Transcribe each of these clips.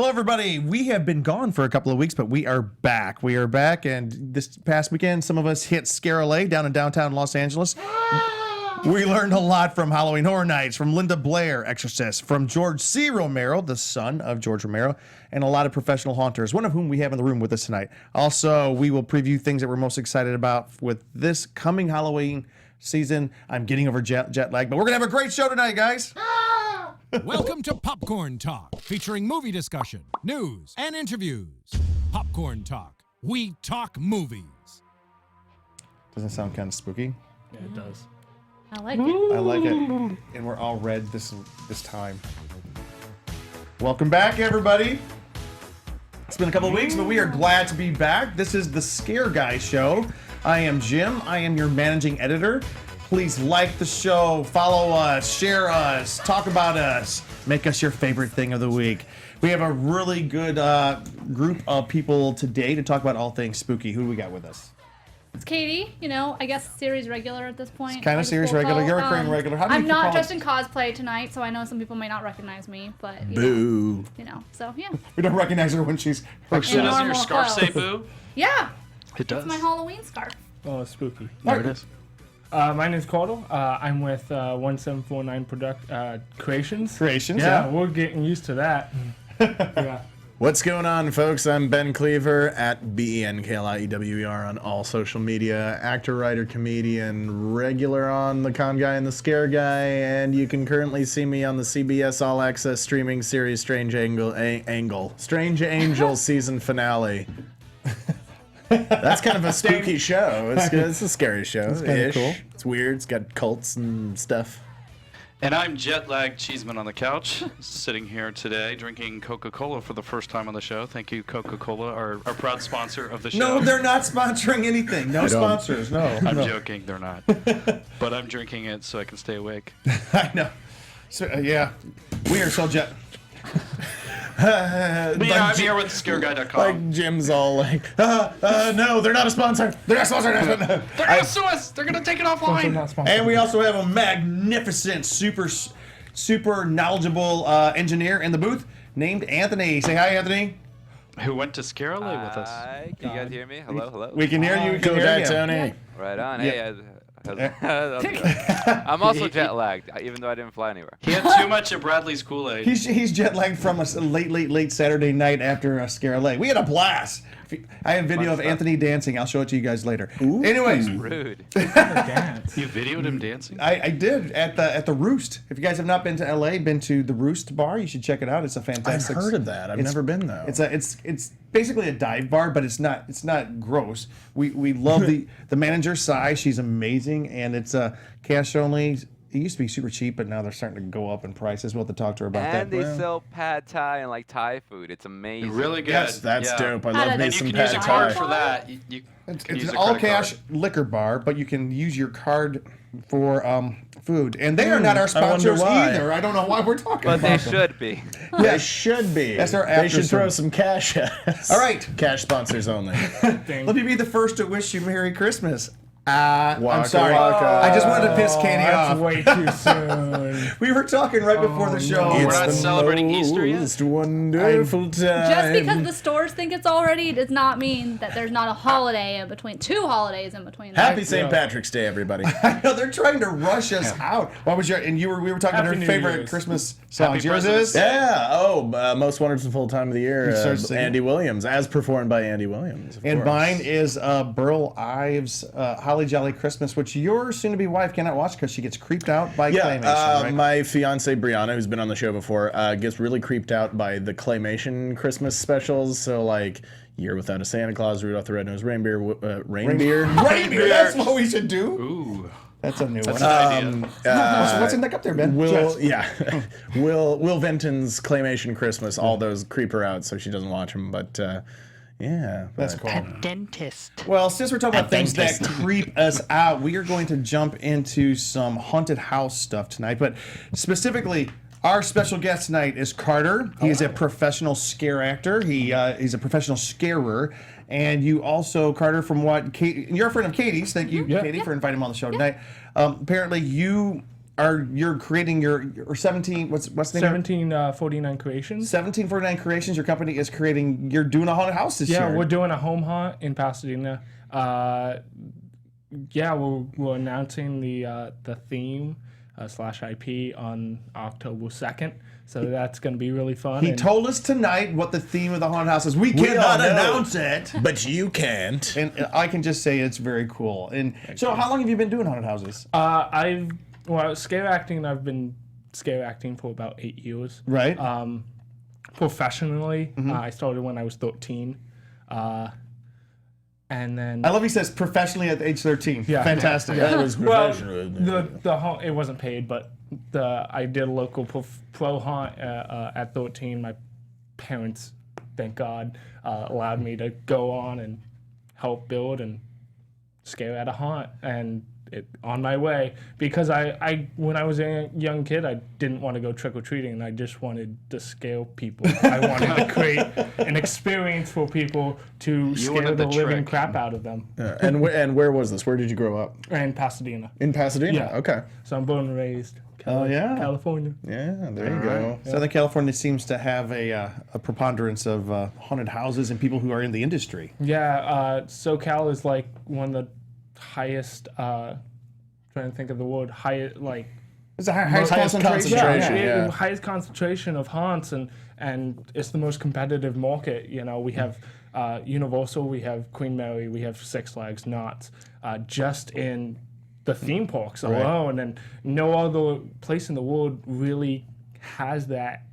Hello, everybody. We have been gone for a couple of weeks, but we are back. We are back, and this past weekend, some of us hit ScareLA down in downtown Los Angeles. We learned a lot from Halloween Horror Nights, from Linda Blair, Exorcist, from George C. Romero, the son of George Romero, and a lot of professional haunters, one of whom we have in the room with us tonight. Also, we will preview things that we're most excited about with this coming Halloween season. I'm getting over jet lag, but we're going to have a great show tonight, guys. Welcome to Popcorn Talk, featuring movie discussion, news, and interviews. Popcorn Talk. We talk movies. Doesn't it sound kind of spooky? Yeah, it does. I like it. I like it. And we're all red this time. Welcome back, everybody. It's been a couple of weeks, but we are glad to be back. This is the ScareGuys Show. I am Jim. I am your managing editor. Please like the show, follow us, share us, talk about us, make us your favorite thing of the week. We have a really good group of people today to talk about all things spooky. Who do we got with us? It's Katie, I guess series regular at this point. It's kind of series regular. You're a recurring regular. How do I'm you not call dressed it? in cosplay tonight, so I know some people may not recognize me, but Boo. So yeah. We don't recognize her when she's her So doesn't your scarf say boo? Yeah. It does. It's my Halloween scarf. Oh, spooky. There it is. My name's Cordell. I'm with 1749 Creations. Creations, Yeah, yeah. we're getting used to that. Yeah. What's going on, folks? I'm Ben Kliewer at BenKliewer on all social media. Actor, writer, comedian, regular on The Con Guy and The Scare Guy, and you can currently see me on the CBS All Access streaming series Strange Angel season finale. That's kind of a spooky show. It's a scary show. It's kind of cool. It's weird. It's got cults and stuff. And I'm jet-lagged Cheeseman on the couch, sitting here today, drinking Coca-Cola for the first time on the show. Thank you, Coca-Cola, our proud sponsor of the show. No, they're not sponsoring anything. No sponsors. No. I'm no. joking, they're not. But I'm drinking it so I can stay awake. I know. So, yeah. We are so jet. But yeah, I'm here with ScareGuy.com. Like Jim's all like, no, they're not a sponsor. They're not sponsored. They're going to sue us. They're going to take it offline. And we also have a magnificent, super knowledgeable engineer in the booth named Anthony. Say hi, Anthony. Who went to ScareLA with us. Hi, can you guys hear me? Hello. We can hear you. We can Go hear that, you. Tony. Right on. Yeah. Hey, I'm also jet lagged, even though I didn't fly anywhere. He had too much of Bradley's Kool-Aid. He's jet lagged from a late Saturday night after ScareLA. We had a blast. I have video of Anthony dancing. I'll show it to you guys later. Ooh. Anyways, Rude. You videoed him dancing? I did at the Roost. If you guys have not been to LA, been to the Roost bar, you should check it out. It's a I've fantastic. heard of that. I've never been though. It's basically a dive bar, but it's not gross. We love the manager Sai. She's amazing, and it's cash only. It used to be super cheap, but now they're starting to go up in prices. We'll have to talk to her about that. And they sell pad thai and like Thai food. It's amazing. Really good. Yes, That's yeah. dope. I love And me And you some can use a pad card thai. for that. You It's can use an a all credit cash card. liquor bar, but you can use your card for food. And they are not our I wonder sponsors why. either. I don't know why we're talking But they about them. should be. They should be. That's our They after should throw service. some cash at us. All right. Cash sponsors only. Let me be the first to wish you Merry Christmas. I'm Waka sorry. waka. I just wanted to piss Katie That's off. way too soon. We were talking right before the show. We're It's not the celebrating Easter yet? most wonderful time. Just because the stores think it's already does not mean that there's not a holiday in between, two holidays in between. Happy St. Patrick's Day, everybody. I know they're trying to rush us out. What was your? And we were talking Happy about New her favorite Year's. Christmas songs. Happy Yours President's is? Day. Yeah. Oh, most wonderful time of the year. started singing? Andy Williams, as performed by Andy Williams. Of And course. mine is Burl Ives' Holly Jolly Christmas, which your soon-to-be wife cannot watch because she gets creeped out by claymation, right? My fiance Brianna, who's been on the show before, gets really creeped out by the claymation Christmas specials. So like Year Without a Santa Claus, Rudolph the Red-Nosed Reindeer, Reindeer. That's what we should do. Ooh. That's a new That's one. an idea. What's in the up there, Ben? Will Jess. Will Vinton's claymation Christmas. All those creep her out, so she doesn't watch them. But yeah, That's but- cool. Dentist. Well, since we're talking about things that creep us out, we are going to jump into some haunted house stuff tonight. But specifically, our special guest tonight is Carter. He is a professional scare actor. He's a professional scarer. And you also, Carter, from what you're a friend of Katie's. Thank you, Katie, for inviting him on the show tonight. Apparently, you you're creating your 17? What's the name? 1749 Creations. 1749 Creations. Your company is creating. You're doing a haunted house this year. Yeah, we're doing a home haunt in Pasadena. Yeah, we're announcing the theme / IP on October 2nd. So that's going to be really fun. He told us tonight what the theme of the haunted house is. We cannot announce it, but you can't. And I can just say it's very cool. And so, how long have you been doing haunted houses? Scare acting. I've been scare acting for about 8 years. Right. Professionally, I started when I was 13. And then I love he says professionally at age 13. Yeah. Fantastic. That was professional. it wasn't paid, but I did a local pro haunt at 13. My parents, thank God, allowed me to go on and help build and scare at a haunt, and on my way, because I when I was a young kid, I didn't want to go trick-or-treating, and I just wanted to scare people. I wanted to create an experience for people to scare wanted the the living trick. crap out of them. And where was this? Where did you grow up? In Pasadena. In Pasadena? Yeah. Okay. So I'm born and raised. Oh, yeah. California. Yeah, there you go. Southern California seems to have a preponderance of haunted houses and people who are in the industry. Yeah, SoCal is like one of the highest, trying to think of the word, It's the highest concentration. Yeah. highest concentration of haunts, and it's the most competitive market. You know, we have Universal, we have Queen Mary, we have Six Flags, Knott's, just in the theme parks alone, and no other place in the world really has that.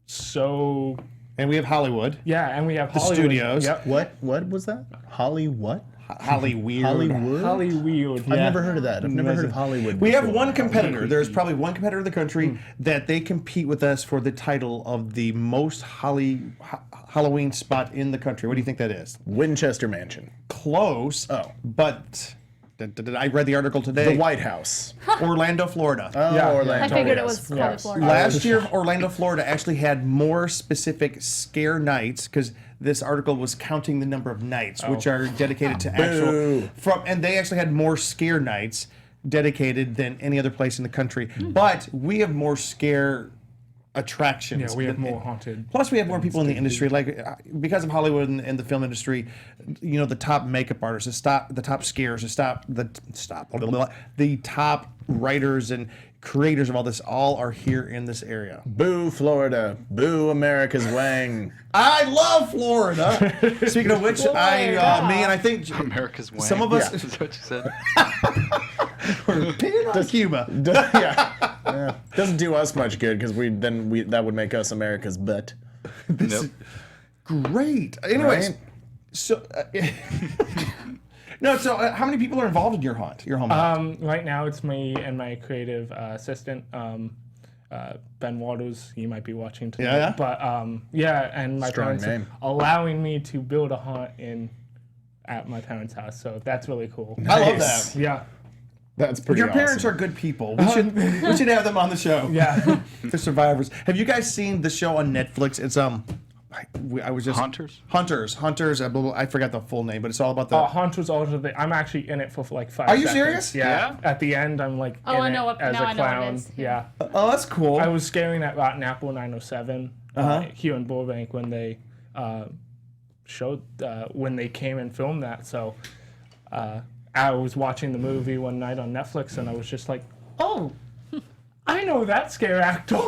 So, And we have Hollywood. yeah, and we have The Hollywood. studios. Yep. What was that? Hollywood? Hollyweird. Hollywood? Hollywood. I've never heard of that. I've never heard of Hollywood. We have before. one competitor. There's probably one competitor in the country that they compete with us for the title of the most Halloween spot in the country. What do you think that is? Winchester Mansion. Close. Oh. But I read the article today. The White House. Orlando, Florida. Oh, Yeah. Orlando. I figured it yes. was probably Florida. Last year, Orlando, Florida actually had more specific scare nights because this article was counting the number of nights, which are dedicated to actual. And they actually had more scare nights dedicated than any other place in the country. But we have more scare attractions. Yeah, we have more haunted. Plus, we have more people in the industry, like because of Hollywood and the film industry. You know, the top makeup artists, the top scares, the top writers and creators of all this, all are here in this area. Boo, Florida. Boo, America's Wang. I love Florida. Speaking of which, I think America's Wang. some of us Is that what you said? we're pinning on Cuba. Yeah. Doesn't do us much good because that would make us America's butt. Nope. Great. Anyways, Right? so no. So how many people are involved in your home haunt? Right now, it's me and my creative assistant, Ben Waters. You might be watching tonight. Yeah. But and my Strong parents name. allowing me to build a haunt at my parents' house. So that's really cool. I love Nice. that. Yeah. That's pretty Your parents awesome. are good people. We should have them on the show. Yeah. They're survivors. Have you guys seen the show on Netflix? It's I was just Hunters? Hunters. Blah, blah, I forgot the full name, but it's all about the. Hunters also. I'm actually in it for like 5 Are you seconds. serious? Yeah. Yeah? At the end, I'm like Oh, in I know it what- as now a I know what it clown. is. Yeah. Oh, that's cool. I was scaring at Rotten Apple 907 here in Burbank when they when they came and filmed that. So I was watching the movie one night on Netflix, and I was just like, oh, I know that scare actor.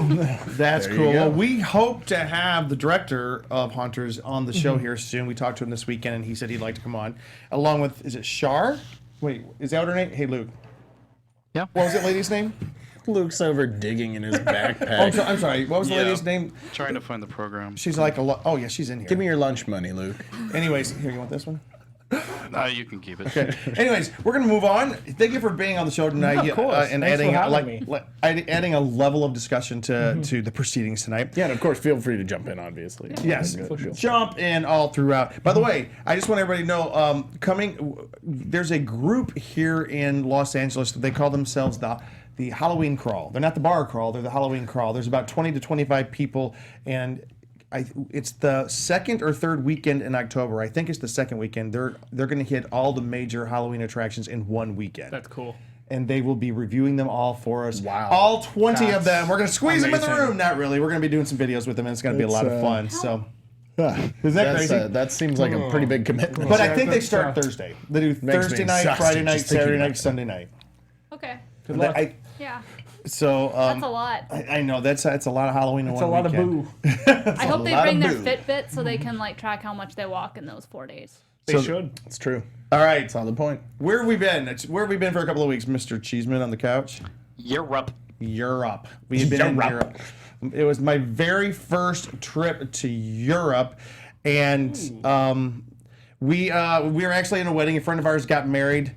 That's There you cool. go. Well, we hope to have the director of Hunters on the show here soon. We talked to him this weekend, and he said he'd like to come on, along with, is it Shar? Wait, is that what her name? Hey, Luke. Yeah. What was that lady's name? Luke's over digging in his backpack. I'm sorry. What was the Yeah. lady's name? Trying to find the program. She's like oh yeah, she's in here. Give me your lunch money, Luke. Anyways, here, you want this one? No, you can keep it. Okay. Anyways, we're gonna move on. Thank you for being on the show tonight. Yeah, of course. And Thanks adding for having me. adding a level of discussion to the proceedings tonight. Yeah, and of course, feel free to jump in, obviously. Yes, For sure. jump in all throughout. By the way, I just want everybody to know, there's a group here in Los Angeles. They call themselves the Halloween Crawl. They're not the bar crawl. They're the Halloween Crawl. There's about 20 to 25 people, and it's the second or third weekend in October. I think it's the second weekend. They're going to hit all the major Halloween attractions in one weekend. That's cool. and they will be reviewing them all for us. Wow. All 20 of That's them. We're going to squeeze them in the amazing. room. Not really. We're going to be doing some videos with them, and it's going to be a lot of fun. So, isn't that That's, crazy? that seems like a pretty big commitment. But I Yeah, think they that's start tough. Thursday. They do Makes me Thursday night, exhausted Friday night, just thinking Saturday about night, it. Sunday night. Okay. Good luck. Yeah. So That's a lot. I know that's a lot of Halloween in It's one a lot weekend. of boo. I hope they lot bring of their boo. Fitbit so they can like track how much they walk in those 4 days. They So- should. It's true. All right, That's on the point. where have we been? Where have we been for a couple of weeks, Mr. Cheeseman on the couch? Europe. Europe. We had been in Europe. Europe. It was my very first trip to Europe, and we were actually in a wedding. A friend of ours got married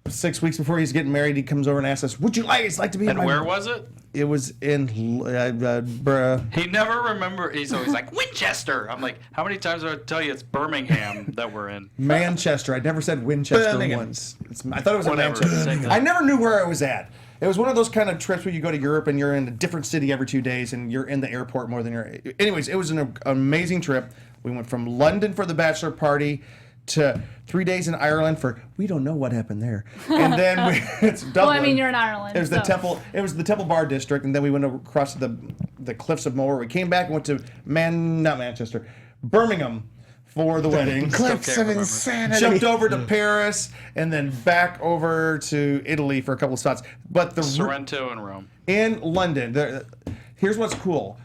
6 weeks before he's getting married. He comes over and asks us, "Would you guys like to be?" And in my where was it? It was in He never remember. He's always like Winchester. I'm like, how many times do I tell you it's Birmingham that we're in? Manchester. I never said Winchester Birmingham. once. I thought it was in Whatever. Manchester. Same thing. I never knew where I was at. It was one of those kind of trips where you go to Europe and you're in a different city every 2 days and you're in the airport more than you're. Anyways, it was an amazing trip. We went from London for the bachelor party to 3 days in Ireland for we don't know what happened there, and then it's Dublin. Well, I mean, you're in Ireland. It was the so. Temple. It was the Temple Bar District, and then we went across the cliffs of Moher. We came back and went to not Manchester, Birmingham for the wedding. Cliffs can't of remember. insanity. Jumped over to Paris and then back over to Italy for a couple of stops. But Sorrento and Rome. in London, here's what's cool.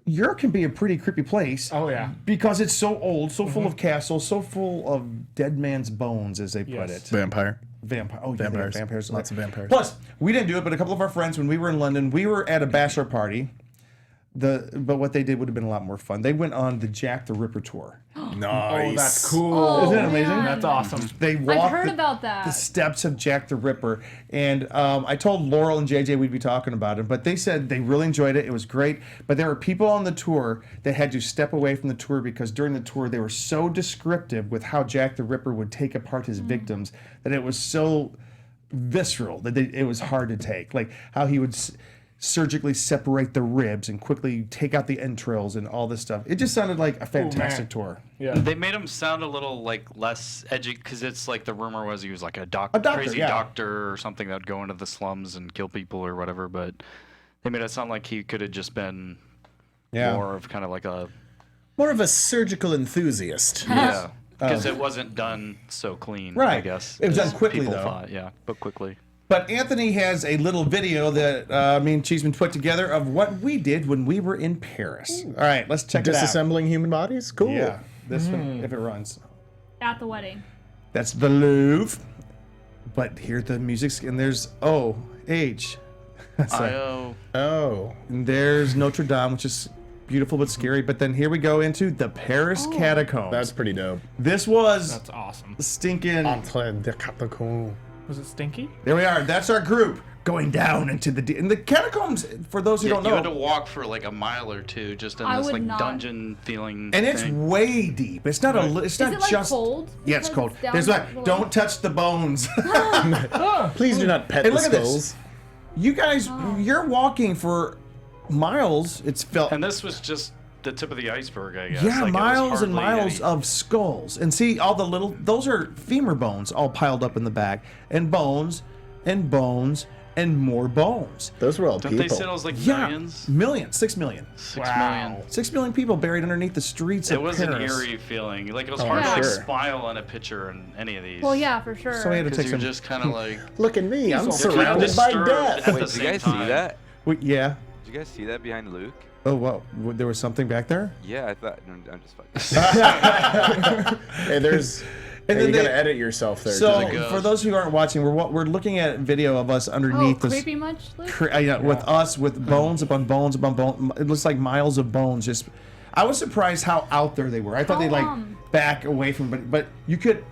Europe can be a pretty creepy place. Oh, yeah. Because it's so old, so full of castles, so full of dead man's bones, as they put Yes. it. Vampire. Vampire. Oh, yeah, they have Vampires. vampires. Lots of vampires. Plus, we didn't do it, but a couple of our friends, when we were in London, we were at a bachelor party. But what they did would have been a lot more fun. They went on the Jack the Ripper tour. Nice. Oh, that's cool. Oh, Isn't it amazing? man. That's awesome. They walked I've heard about the that. steps of Jack the Ripper, and I told Laurel and JJ we'd be talking about it, but they said they really enjoyed it. It was great, but there were people on the tour that had to step away from the tour because during the tour they were so descriptive with how Jack the Ripper would take apart his victims that it was so visceral that it was hard to take. Like how he would surgically separate the ribs and quickly take out the entrails and all this stuff. It just sounded like a fantastic tour. Yeah. They made him sound a little like less edgy because it's like the rumor was he was like a doctor, crazy yeah. doctor or something that would go into the slums and kill people or whatever. But they made it sound like he could have just been more of kind of like a More of a surgical enthusiast. yeah because it wasn't done so clean. I Right. guess It was as done quickly, people though. thought, yeah, but quickly. But Anthony has a little video that me and Cheeseman put together of what we did when we were in Paris. All right, let's check it out. Disassembling human bodies? Cool. Yeah, this one, if it runs. At the wedding. That's the Louvre. But here the music's, and there's O-H. I Oh. And there's Notre Dame, which is beautiful but scary. But then here we go into the Paris catacombs. That's pretty dope. This was That's awesome. stinking. Entre des catacombs. Was it stinky? There we are. That's our group going down into in the catacombs. For those who don't you know, had to walk for like a mile or two just in I this would like not. dungeon feeling. and it's thing. way deep. It's not a. It's Is not it like just. cold? Yeah, it's Because cold. down There's below? like, don't touch the bones. Please do not pet Hey, the look at this. skulls. You guys, you're walking for miles. It's felt. And this was just the tip of the iceberg, I guess. Yeah, Like, it was miles and hardly miles any- of skulls. And see all the little, those are femur bones all piled up in the back. And bones, and bones, and more bones. Those were all Don't people. they say it was like Yeah, millions? millions, 6 million. 6 million. 6 million people buried underneath the streets It of was Paris. an eerie feeling. Like it was Oh, hard to I'm like sure. smile on a picture in any of these. Well, yeah, for sure. So we had to Because take you're some. just kind of like Look at me. I'm you're surrounded by disturbed death. at Wait, the did you same guys see time. that? Yeah. Did you guys see that behind Luke? Oh, wow. There was something back there? Yeah, I thought. No, I'm just fucking. Hey, there's. And Hey, then you gotta they- edit yourself there. So, Jake. goes. for those who aren't watching, we're looking at video of us Oh, underneath this. creepy much, Luke? With us, with bones upon bones upon bones. It looks like miles of bones. Just, I was surprised how out there they were. I thought they'd like back away from, but you could.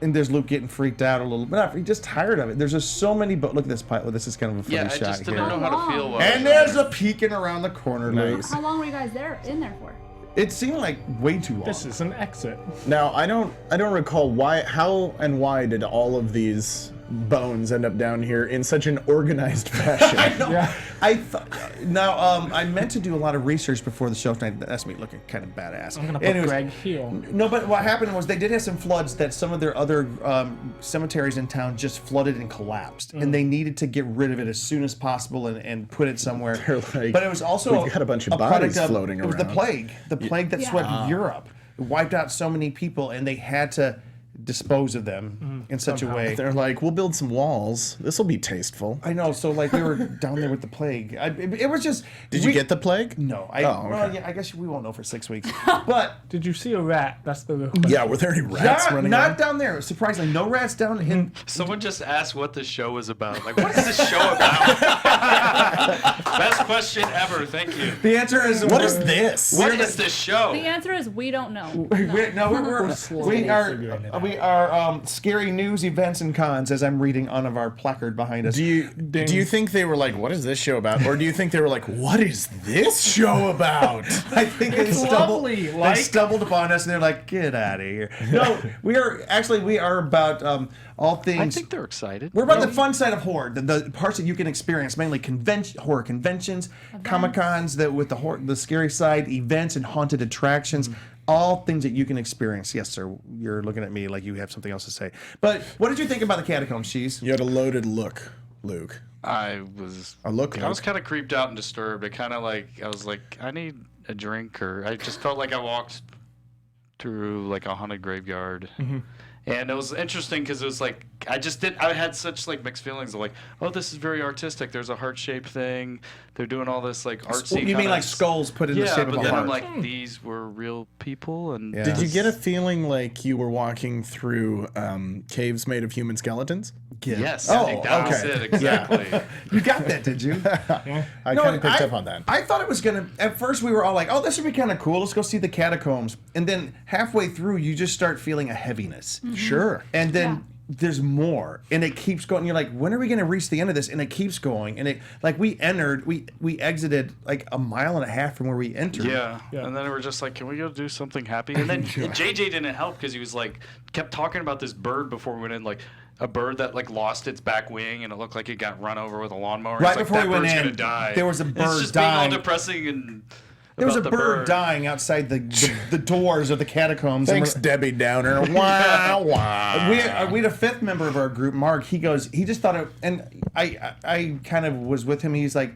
And there's Luke getting freaked out a little bit. He's just tired of it. There's just so many. But look at this pilot. This is kind of a funny Yeah, I shot just here. didn't know how to feel. while I And was there's there. a peeking around the corner. Nice. How long were you guys in there for? It seemed like way too long. This is an exit. Now I don't recall how and why did all of these bones end up down here in such an organized fashion? I know. I meant to do a lot of research before the show tonight. That's me looking kind of badass. I'm gonna put Greg here. No, but what happened was they did have some floods that some of their other cemeteries in town just flooded and collapsed, and they needed to get rid of it as soon as possible and put it somewhere. They're like, but it was also we've got a bunch of product bodies floating It was the around. plague that swept Europe. It wiped out so many people, and they had to dispose of them in such a way. They're like, we'll build some walls. This will be tasteful. I know. So like we were down there with the plague. It was just. Did you get the plague? No. Well, yeah. I guess we won't know for 6 weeks. But Did you see a rat? That's the real question. Yeah, were there any rats running not around? down there. Surprisingly, no rats down in. Someone just asked what the show was about. Like, what is this show about? Best question ever. Thank you. The answer is What is this? What is this show? The answer is we don't know. We are scary news, events, and cons. As I'm reading on of our placard behind us. Do you think they were like, what is this show about? Or do you think they were like, what is this show about? I think they stumbled upon us and they're like, get out of here. No, we are about all things. I think they're excited. We're about the fun side of horror, the parts that you can experience, mainly horror conventions, Comic-Cons, with the scary side, events and haunted attractions, all things that you can experience. Yes, sir. You're looking at me like you have something else to say. But what did you think about the catacombs, Cheese? You had a loaded look, Luke. I was kind of creeped out and disturbed. It kind of I was like, I need a drink, or I just felt like I walked through like a haunted graveyard. And it was interesting because it was like I had such like mixed feelings of like, oh, this is very artistic. There's a heart-shaped thing. They're doing all this like artsy. You mean like skulls put in the shape of a heart? Yeah, but then I'm like, these were real people. And Did you get a feeling like you were walking through caves made of human skeletons? Yes. Oh, I think that was okay. it exactly. You got that, did you? I kind of picked up on that. I thought it was gonna. At first, we were all like, "Oh, this would be kind of cool. Let's go see the catacombs." And then halfway through, you just start feeling a heaviness. Sure. And then there's more, and it keeps going. You're like, "When are we gonna reach the end of this?" And it keeps going. And it we exited like a mile and a half from where we entered. Yeah. And then we were just like, can we go do something happy? And then JJ didn't help because he was like, kept talking about this bird before we went in, like a bird that like lost its back wing and it looked like it got run over with a lawnmower. Right It's before like, we that went bird's in, gonna die. there was a bird it's just dying. being all depressing and. There was a about the bird dying outside the doors of the catacombs. Thanks, Debbie Downer. Wow, wow. We had a fifth member of our group, Mark. He just thought it, and I kind of was with him. He's like,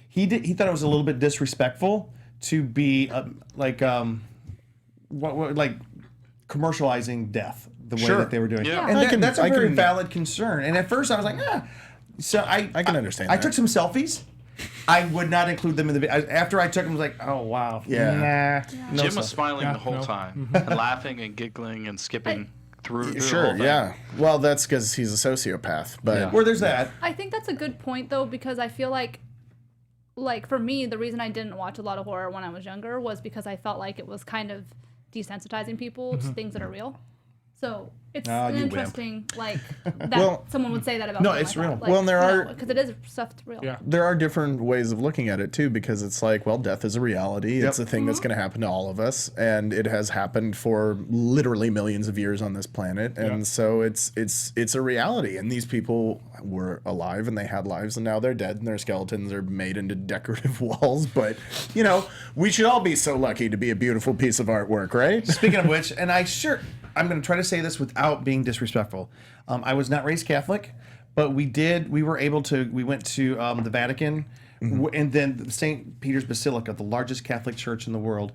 he thought it was a little bit disrespectful to be like commercializing death the way that they were doing. Yeah. And that's a very valid concern. And at first I was like, So I can understand I that. took some selfies. I would not include them in the video. After I took them, I was like, oh, wow. Yeah. Nah. No Jim was selfie. smiling the whole time and laughing and giggling and skipping through the whole thing. Yeah. Well, that's because he's a sociopath. But Well, there's that. I think that's a good point though, because I feel like for me, the reason I didn't watch a lot of horror when I was younger was because I felt like it was kind of desensitizing people to things that are real. So it's an you interesting, that someone would say that about No, me it's like real. that. Well, and there are- because it is stuff real. Yeah. there are different ways of looking at it too, because it's like, well, death is a reality. It's a thing that's going to happen to all of us, and it has happened for literally millions of years on this planet, and so it's a reality. And these people were alive and they had lives, and now they're dead, and their skeletons are made into decorative walls. But we should all be so lucky to be a beautiful piece of artwork, right? Speaking of which, and I'm going to try to say this without being disrespectful. I was not raised Catholic, but we went to the Vatican and then St. Peter's Basilica, the largest Catholic church in the world.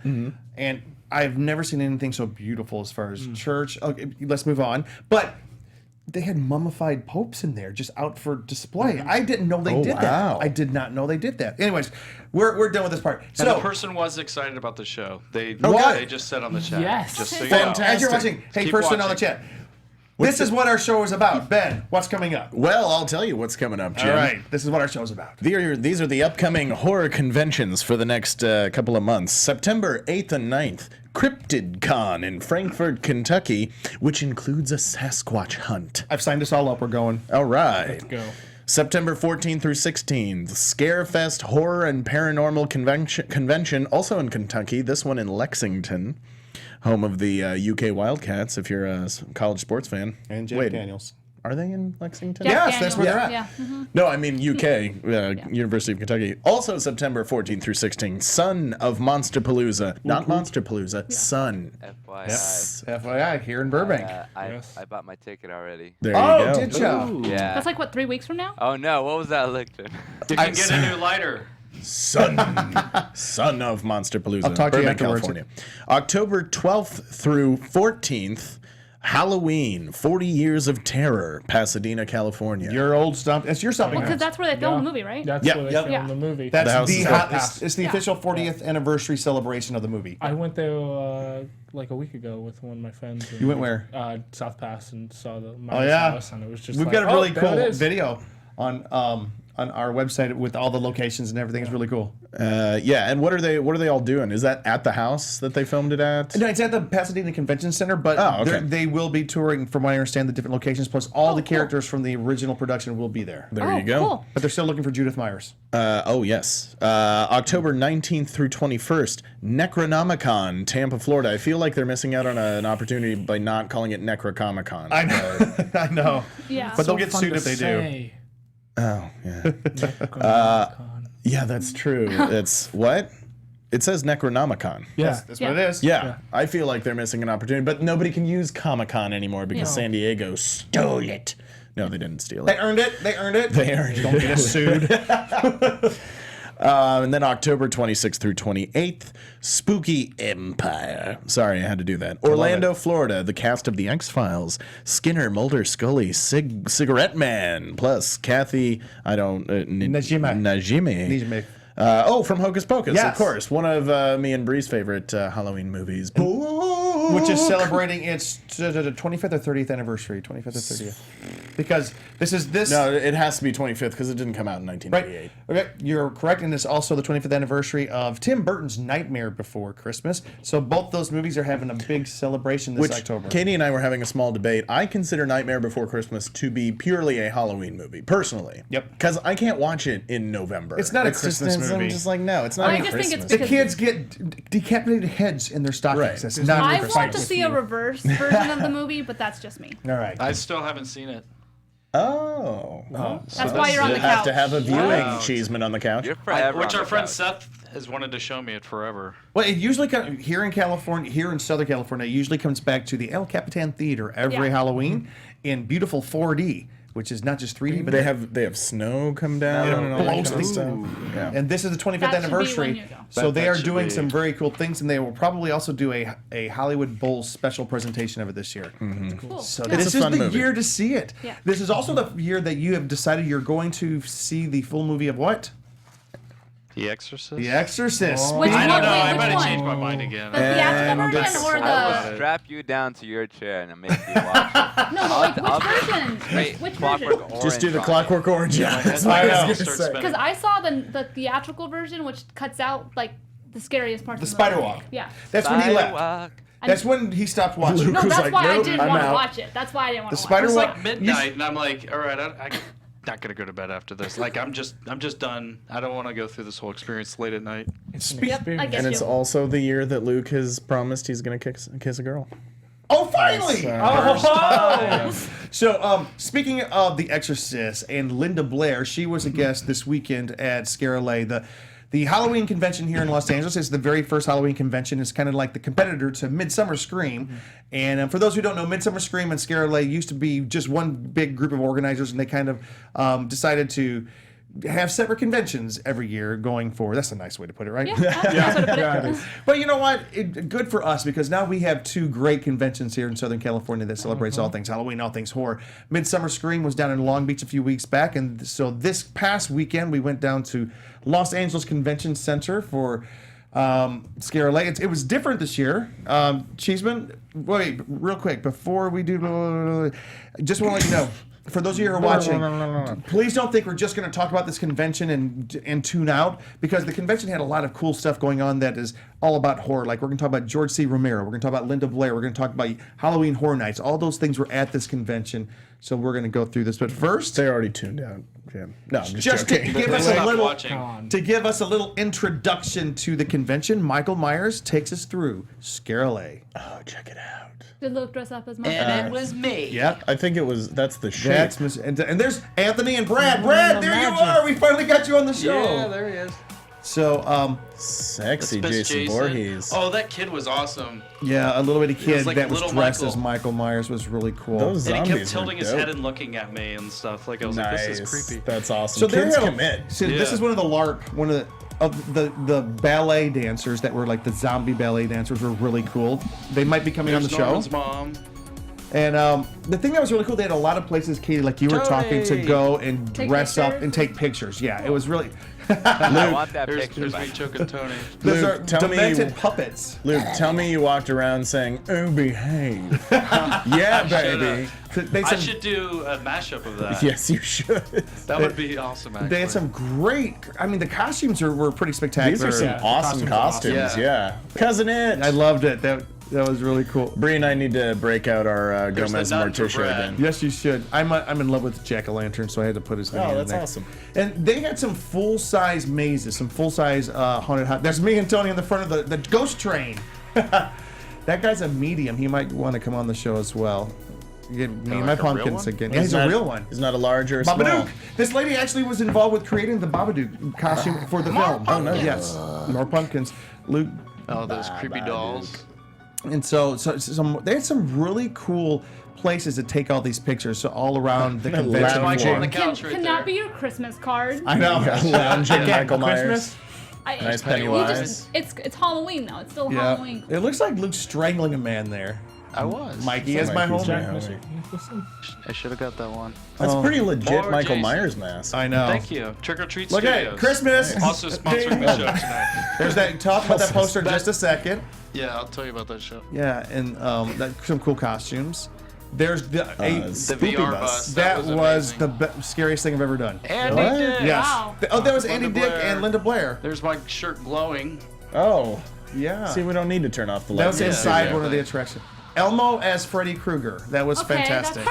And I've never seen anything so beautiful as far as church. Okay, let's move on. But they had mummified popes in there just out for display. I didn't know they did that. I did not know they did that. Anyways, we're done with this part. And So the person was excited about the show. They just said on the chat. Yes. Just so you know. Fantastic. as you're watching, hey, Keep person on the watching. chat. This is what our show is about. Ben, what's coming up? Well, I'll tell you what's coming up, Jim. All right, this is what our show's about. These are the upcoming horror conventions for the next couple of months. September 8th and 9th, Cryptid Con in Frankfort, Kentucky, which includes a Sasquatch hunt. I've signed us all up. We're going. All right. Let's go. September 14th through 16th, Scarefest Horror and Paranormal Convention, also in Kentucky, this one in Lexington, home of the UK Wildcats, if you're a college sports fan. And Jack Daniels. Are they in Lexington? Jack Yes, that's where they're at. Yeah. No, I mean UK, University of Kentucky. Also September 14th through 16th, Son of Monsterpalooza. Not Monsterpalooza, Son. FYI. FYI, here in Burbank. I bought my ticket already. There you Oh, go. did ya? Yeah. That's like, what, 3 weeks from now? Oh no, what was that, Licton? Did you get a new lighter? Son of Monsterpalooza. I'll talk to you Burbank, afterwards. California. October 12th through 14th, Halloween, 40 Years of Terror, Pasadena, California. Your old stump. It's your stomping Because grounds. that's where they filmed Yeah. the movie, right? That's Yep, where they yep. filmed Yeah. the movie. That's The house the is hot, South it's the Yeah. official 40th anniversary celebration of the movie. I went there like a week ago with one of my friends. And, You went where? South Pass, and saw the yeah. house, and it was just We've like, got a really there it cool is. video on our website with all the locations and everything. It's really cool. Yeah, and what are they all doing? Is that at the house that they filmed it at? No, it's at the Pasadena Convention Center, but Oh, okay. they will be touring, from what I understand, the different locations. Plus, all the characters from the original production will be there. There Oh, you go. cool. But they're still looking for Judith Myers. Oh, yes. October 19th through 21st, Necronomicon, Tampa, Florida. I feel like they're missing out on an opportunity by not calling it Necrocomic-Con. I know. I know. Yeah. But they'll get sued if they do. Oh, yeah. Yeah, that's true. It's what? It says Necronomicon. Yeah. That's what it is. Yeah, I feel like they're missing an opportunity, but nobody can use Comic-Con anymore because Yeah. San Diego stole it. No, they didn't steal They it. earned it. They earned it. They earned Don't it. get us sued. And then October 26th through 28th, Spooky Empire. Sorry, I had to do that. Orlando, Florida, the cast of The X-Files, Skinner, Mulder, Scully, Cigarette Man, plus Kathy, Najimy. Najimy. From Hocus Pocus, of Yes. course. One of me and Bree's favorite Halloween movies. Which is celebrating its 25th or 30th anniversary. 25th or 30th. Because this. No, it has to be 25th because it didn't come out in 1988. Right. Okay, you're correct, and it's also the 25th anniversary of Tim Burton's Nightmare Before Christmas. So both those movies are having a big celebration this October. Katie and I were having a small debate. I consider Nightmare Before Christmas to be purely a Halloween movie, personally. Yep. Because I can't watch it in November. It's not a Christmas movie. I'm just like, no, it's not I a just think Christmas. it's The because- kids get decapitated heads in their stockings. Right. That's not I a Christmas want to movie. see a reverse version of the movie, but that's just me. All right. I still haven't seen it. Oh. That's why you're on You the have couch. to have a viewing, Wow. Cheeseman on the couch. You're forever Which on our the friend couch. Seth has wanted to show me it forever. Well, it usually comes here in California, here in Southern California. It usually comes back to the El Capitan Theater every Yeah. Halloween in beautiful 4D, which is not just 3D, but They have snow come down and all that blows kind of things stuff. Yeah. And this is the 25th That should be when anniversary, you go. so they That are should doing be- some very cool things, and they will probably also do a Hollywood Bowl special presentation of it this year. Cool. So Yeah. this It's a is fun the movie. year to see it. Yeah. This is also the year that you have decided you're going to see the full movie of what? The Exorcist? The Exorcist. Which I one? don't know. Wait, I which might have one? changed my mind again. The theatrical version or I the will strap you down to your chair and make you watch it. no? Like I'll- which version? Wait, Which Clockwork version? Orange Just do the on it. Clockwork Orange. Yeah, that's My what I head was will gonna start say. spinning. Because I saw the theatrical version, which cuts out like the scariest parts. The of spider movie. walk. Yeah. That's when he left. Sidewalk. That's when he stopped watching. No, was that's like, why I nope, didn't I'm want to out. watch it. That's why I didn't want The to watch spider it. It's walk. like midnight, and I'm like, all right, I'm not gonna go to bed after this. Like, I'm just done. I don't want to go through this whole experience late at night. Yep, I guess And it's you. also the year that Luke has promised he's going to kiss a girl. Oh, finally! Yes, So, speaking of The Exorcist and Linda Blair, she was a guest this weekend at ScareLA. The Halloween convention here in Los Angeles is the very first Halloween convention. It's kind of like the competitor to Midsummer Scream. And for those who don't know, Midsummer Scream and ScareLA used to be just one big group of organizers, and they kind of decided to have separate conventions every year going forward. That's a nice way to put it, right? Yeah, that's what I put it. But you know what? Good for us, because now we have two great conventions here in Southern California that celebrates all things Halloween, all things horror. Midsummer Scream was down in Long Beach a few weeks back, and so this past weekend we went down to Los Angeles Convention Center for ScareLA. It was different this year. Cheeseman, wait, real quick, before we do, just want to let you know, for those of you who are watching, please don't think we're just going to talk about this convention and tune out, because the convention had a lot of cool stuff going on that is all about horror. Like, we're going to talk about George C. Romero. We're going to talk about Linda Blair. We're going to talk about Halloween Horror Nights. All those things were at this convention. So we're going to go through this. But first, They're already tuned out, Jim. No, I'm just to joking. give us Stop a little watching. to give us a little introduction to the convention, Michael Myers takes us through ScareLA. Oh, check it out. Did Luke dress up as my And it was me. Yep. I think that's the shape. That's and there's Anthony and Brad. Brad, there you are. We finally got you on the show. Yeah, there he is. So, Sexy That's Jason Voorhees. Oh, that kid was awesome. yeah, a little bitty kid like that was little dressed Michael. as Michael Myers was really cool. Those And he zombies kept tilting were his dope. head and looking at me and stuff. Like I was like, this is creepy. That's awesome. So Kids they're commit. So this Yeah. is one of the LARP, one of the ballet dancers that were like the zombie ballet dancers were really cool. They might be coming on the There's show. Norman's mom. And the thing that was really cool, they had a lot of places, Katie, like you were talking, to Totally. go and Take dress up pictures? and take pictures. Yeah, it was really. I want that There's picture. me choking Tony. Those Luke, are tell me- demented puppets. Luke, tell me you walked around saying, "Oh, behave." Yeah, baby. They I some- should do a mashup of that. Yes, you should. That would be awesome, actually. They had some great. I mean, the costumes were pretty spectacular. These are some Yeah, the awesome costumes are costumes. awesome. Yeah. Cousin It. I loved it. That was really cool. Bree and I need to break out our There's Gomez the nun for Morticia Brad. again. Yes, you should. I'm in love with Jack-o'-lantern, so I had to put his name Oh, in that's there. awesome. And they had some full-size mazes, some full-size haunted house. There's me and Tony in the front of the ghost train. That guy's a medium. He might want to come on the show as well. Get me and my like a real pumpkins one? again. Yeah, he's a real one. He's not a large or a small. Babadook. This lady actually was involved with creating the Babadook costume for the film. Oh, nice. Yes. More pumpkins. Luke. Oh, those creepy dolls. And so they had some really cool places to take all these pictures. So all around the convention Lounging. floor. on the couch Can right that there. be your Christmas card? I know. Lounging Again, Michael Myers. Christmas? Nice You Pennywise. just, it's Halloween though. It's still Yeah. Halloween. It looks like Luke's strangling a man there. I was. Mikey is my Mikey's homie. my homie. I should have got that one. That's pretty legit Or Michael Jason. Myers mask. I know. Thank you. Trick or Treat Look Studios. at it. Christmas. Also sponsoring the show tonight. There's that. Talk about that poster in just a second. Yeah, I'll tell you about that show. Yeah, and some cool costumes. There's the The Spoopy VR Bus. bus. that was amazing. the scariest thing I've ever done. Andy What? Dick. Yes. Wow. Oh, that was Linda Andy Dick Blair. and Linda Blair. There's my shirt glowing. Oh. Yeah. See, we don't need to turn off the That lights. was inside yeah, one of the attractions. Elmo as Freddy Krueger. That was Okay, fantastic.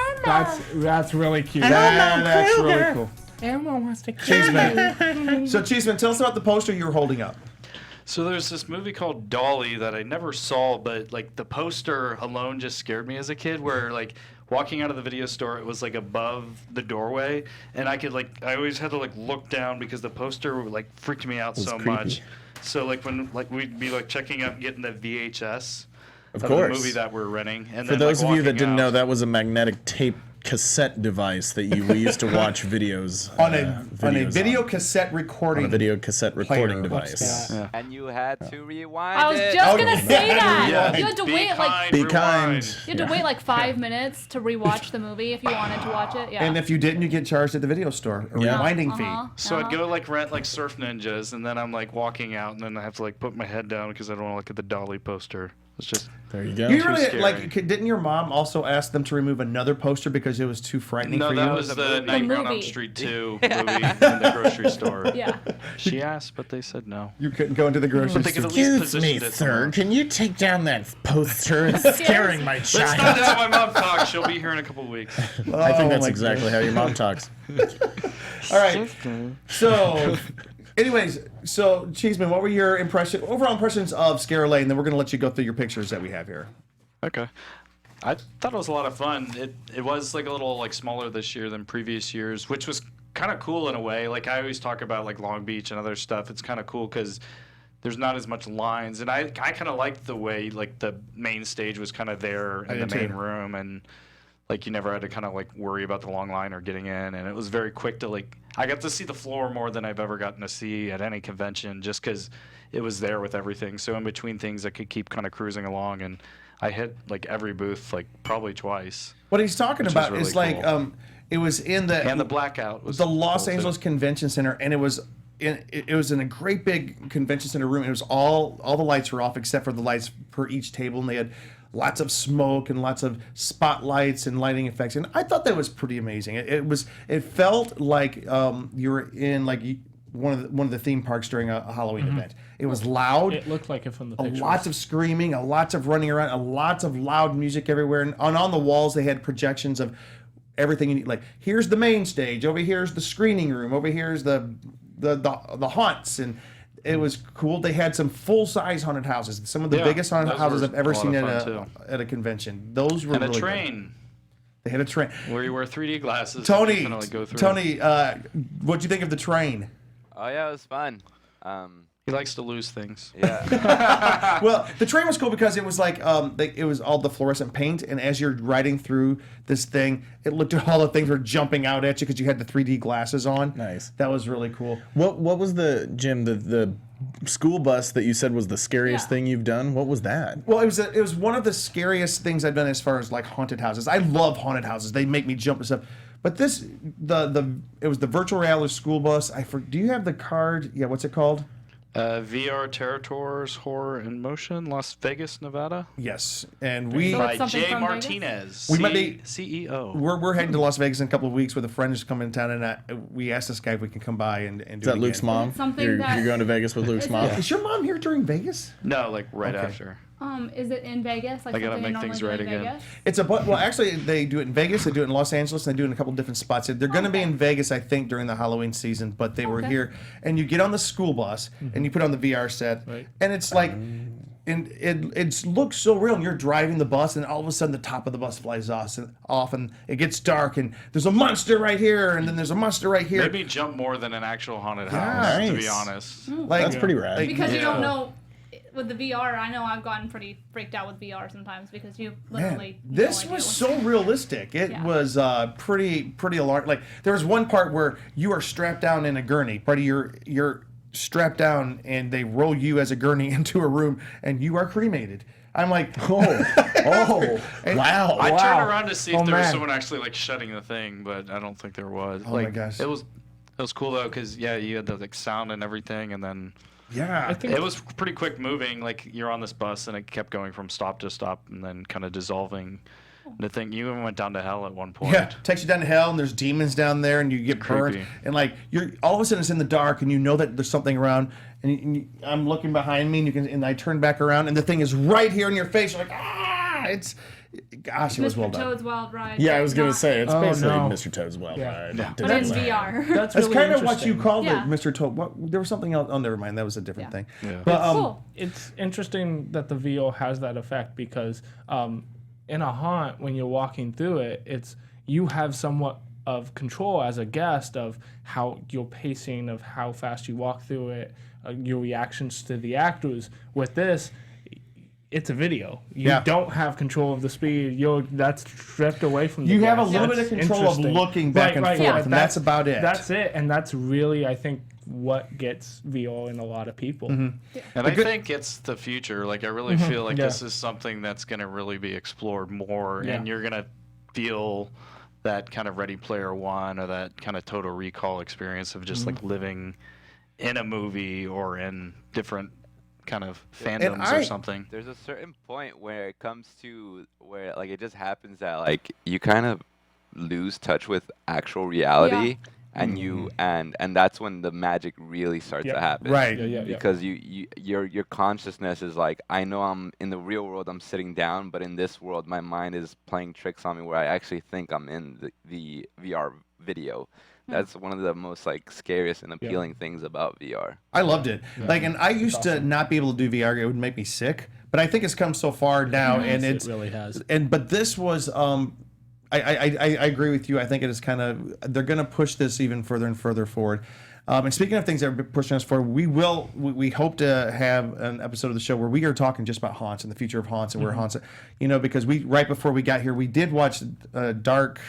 That's really cute. That's really cool. Elmo wants to kill Cheeseman. So, Cheeseman, tell us about the poster you were holding up. So there's this movie called Dolly that I never saw, but like the poster alone just scared me as a kid. Where like walking out of the video store, it was like above the doorway, and I always had to like look down because the poster like freaked me out so creepy. much. So like when like we'd be like checking out getting the VHS Of the course. movie that we're renting, and For then, those like, of you that walking didn't out- know, that was a magnetic tape cassette device that we used to watch videos On a videos video cassette on recording. a video cassette recording Player. device. that? And you had to rewind I was it. just Oh, gonna say that. Yeah. You had to Be wait like Be rewind. kind. you had to wait like 5 minutes to rewatch the movie if you wanted to watch it. Yeah. And if you didn't, you get charged at the video store. A Yeah. rewinding Uh-huh. fee. So I'd go like rent like Surf Ninjas, and then I'm like walking out, and then I have to like put my head down because I don't want to look at the Dolly poster. It's just There you go. You really scary. like? Didn't your mom also ask them to remove another poster because it was too frightening no, for that you? was the Nightmare on Elm movie. Street 2 movie in the grocery store. Yeah. She asked, but they said no. You couldn't go into the grocery But they could store. at least positioned it somewhere. Can you take down that poster? It's scaring my Let's not child. have my mom talk. She'll be here in a couple weeks. I think that's my exactly how your mom talks. All right. So, anyways, so Cheeseman, what were your overall impressions of ScareLA? And then we're going to let you go through your pictures that we have here. Okay. I thought it was a lot of fun. It was like a little like smaller this year than previous years, which was kind of cool in a way. Like I always talk about like Long Beach and other stuff. It's kind of cool because there's not as much lines, and I kind of liked the way like the main stage was kind of there in the did main too. room, and like you never had to kind of like worry about the long line or getting in, and it was very quick to like. I got to see the floor more than I've ever gotten to see at any convention, just because it was there with everything. So in between things, I could keep kind of cruising along, and I hit like every booth like probably twice. What he's talking Which about was is really like, cool. it was in the And the blackout was the Los cool, too. Angeles Convention Center, and it was in a great big convention center room. It was all the lights were off except for the lights per each table, and they had lots of smoke and lots of spotlights and lighting effects. And I thought that was pretty amazing. It felt like you were in like one of the theme parks during a Halloween event. It was loud. It looked like it from the A pictures. lots of screaming, a lots of running around, a lots of loud music everywhere, and on the walls they had projections of everything you need. Like, here's the main stage, over here's the screening room, over here's the haunts, and it was cool. They had some full-size haunted houses, some of the biggest haunted houses I've ever seen at a convention. Those were and really a train. Good. They had a train Where you wear 3D glasses. Tony, and you go through. Tony, what'd you think of the train? Oh yeah, it was fun. He likes to lose things. Yeah. Well, the train was cool because it was like it was all the fluorescent paint, and as you're riding through this thing, it looked at all the things were jumping out at you because you had the 3D glasses on. Nice. That was really cool. What was the school bus that you said was the scariest thing you've done? What was that? Well, it was one of the scariest things I've done as far as like haunted houses. I love haunted houses. They make me jump and stuff. But this it was the virtual reality school bus. Do you have the card? Yeah, what's it called? VR Territories Horror in Motion, Las Vegas, Nevada. Yes, and By something Jay from Martinez, We might be- CEO. we're heading to Las Vegas in a couple of weeks with a friend who's coming in town, and we asked this guy if we can come by and do Is that it Luke's again. mom? Something You're that- going to Vegas with Luke's mom? Is your mom here during Vegas? No, like right Okay. after. Is it in Vegas? Like I gotta something make they things normally right do in again. Vegas? It's well, actually, they do it in Vegas, they do it in Los Angeles, and they do it in a couple different spots. They're going to be in Vegas, I think, during the Halloween season, but they were Okay. here. And you get on the school bus, and you put on the VR set, and it's like, and it looks so real. And you're driving the bus, and all of a sudden the top of the bus flies off, and it gets dark, and there's a monster right here, and then there's a monster right here. Maybe jump more than an actual haunted house, to be Nice. honest. Like, That's pretty rad. like, Because you Yeah. don't know. With the VR, I know I've gotten pretty freaked out with VR sometimes because you literally. Man, this no was idea so realistic. It Yeah. was pretty alarming. Like, there was one part where you are strapped down in a gurney. Buddy, you're strapped down, and they roll you as a gurney into a room, and you are cremated. I'm like, Oh, wow. I Wow. turned around to see if Oh, there was man. someone actually like shutting the thing, but I don't think there was. Oh my like, gosh. It was cool though, because you had the like sound and everything, and then yeah. I think it was pretty quick moving. Like, you're on this bus, and it kept going from stop to stop, and then kind of dissolving. The thing, you even went down to hell at one point. Yeah, takes you down to hell, and there's demons down there, and you get burned, Creepy. and like you're all of a sudden it's in the dark, and you know that there's something around, and I'm looking behind me, and I turn back around, and the thing is right here in your face. You're like, gosh, it was well Mr. done. Toad's Wild Ride. Yeah, I was going to Not- say, it's Oh, basically no. Mr. Toad's Wild Ride. Yeah. But in VR. That's That's really kind of what you interesting. called Yeah. it, Mr. Toad. There was something else. Oh, never mind. That was a different thing. Yeah. But Cool. It's interesting that the VO has that effect because in a haunt, when you're walking through it, it's you have somewhat of control as a guest of how your pacing, of how fast you walk through it, your reactions to the actors. With this, it's a video. You Yeah. don't have control of the speed. That's stripped away from the You have a guest. little bit That's of control of interesting. looking back and forth, Yeah. and that's about it. That's it, and that's really, I think, what gets VO in a lot of people. And I think it's the future. Like, I really feel like Yeah. this is something that's going to really be explored more, Yeah. and you're going to feel that kind of Ready Player One or that kind of Total Recall experience of just like living in a movie or in different kind of fandoms or something. There's a certain point where it comes to where like it just happens that like you kind of lose touch with actual reality, and you and that's when the magic really starts to happen. Right. Yeah. Because your consciousness is like, I know I'm in the real world, I'm sitting down, but in this world my mind is playing tricks on me where I actually think I'm in the VR video. That's one of the most like scariest and appealing things about VR. I loved it. Like, and I used to not be able to do VR; it would make me sick. But I think it's come so far now, and It it's really has. But this was. I agree with you. I think it is kind of they're going to push this even further and further forward. And speaking of things that are pushing us forward, we hope to have an episode of the show where we are talking just about haunts and the future of haunts and where haunts, because right before we got here, we did watch Dark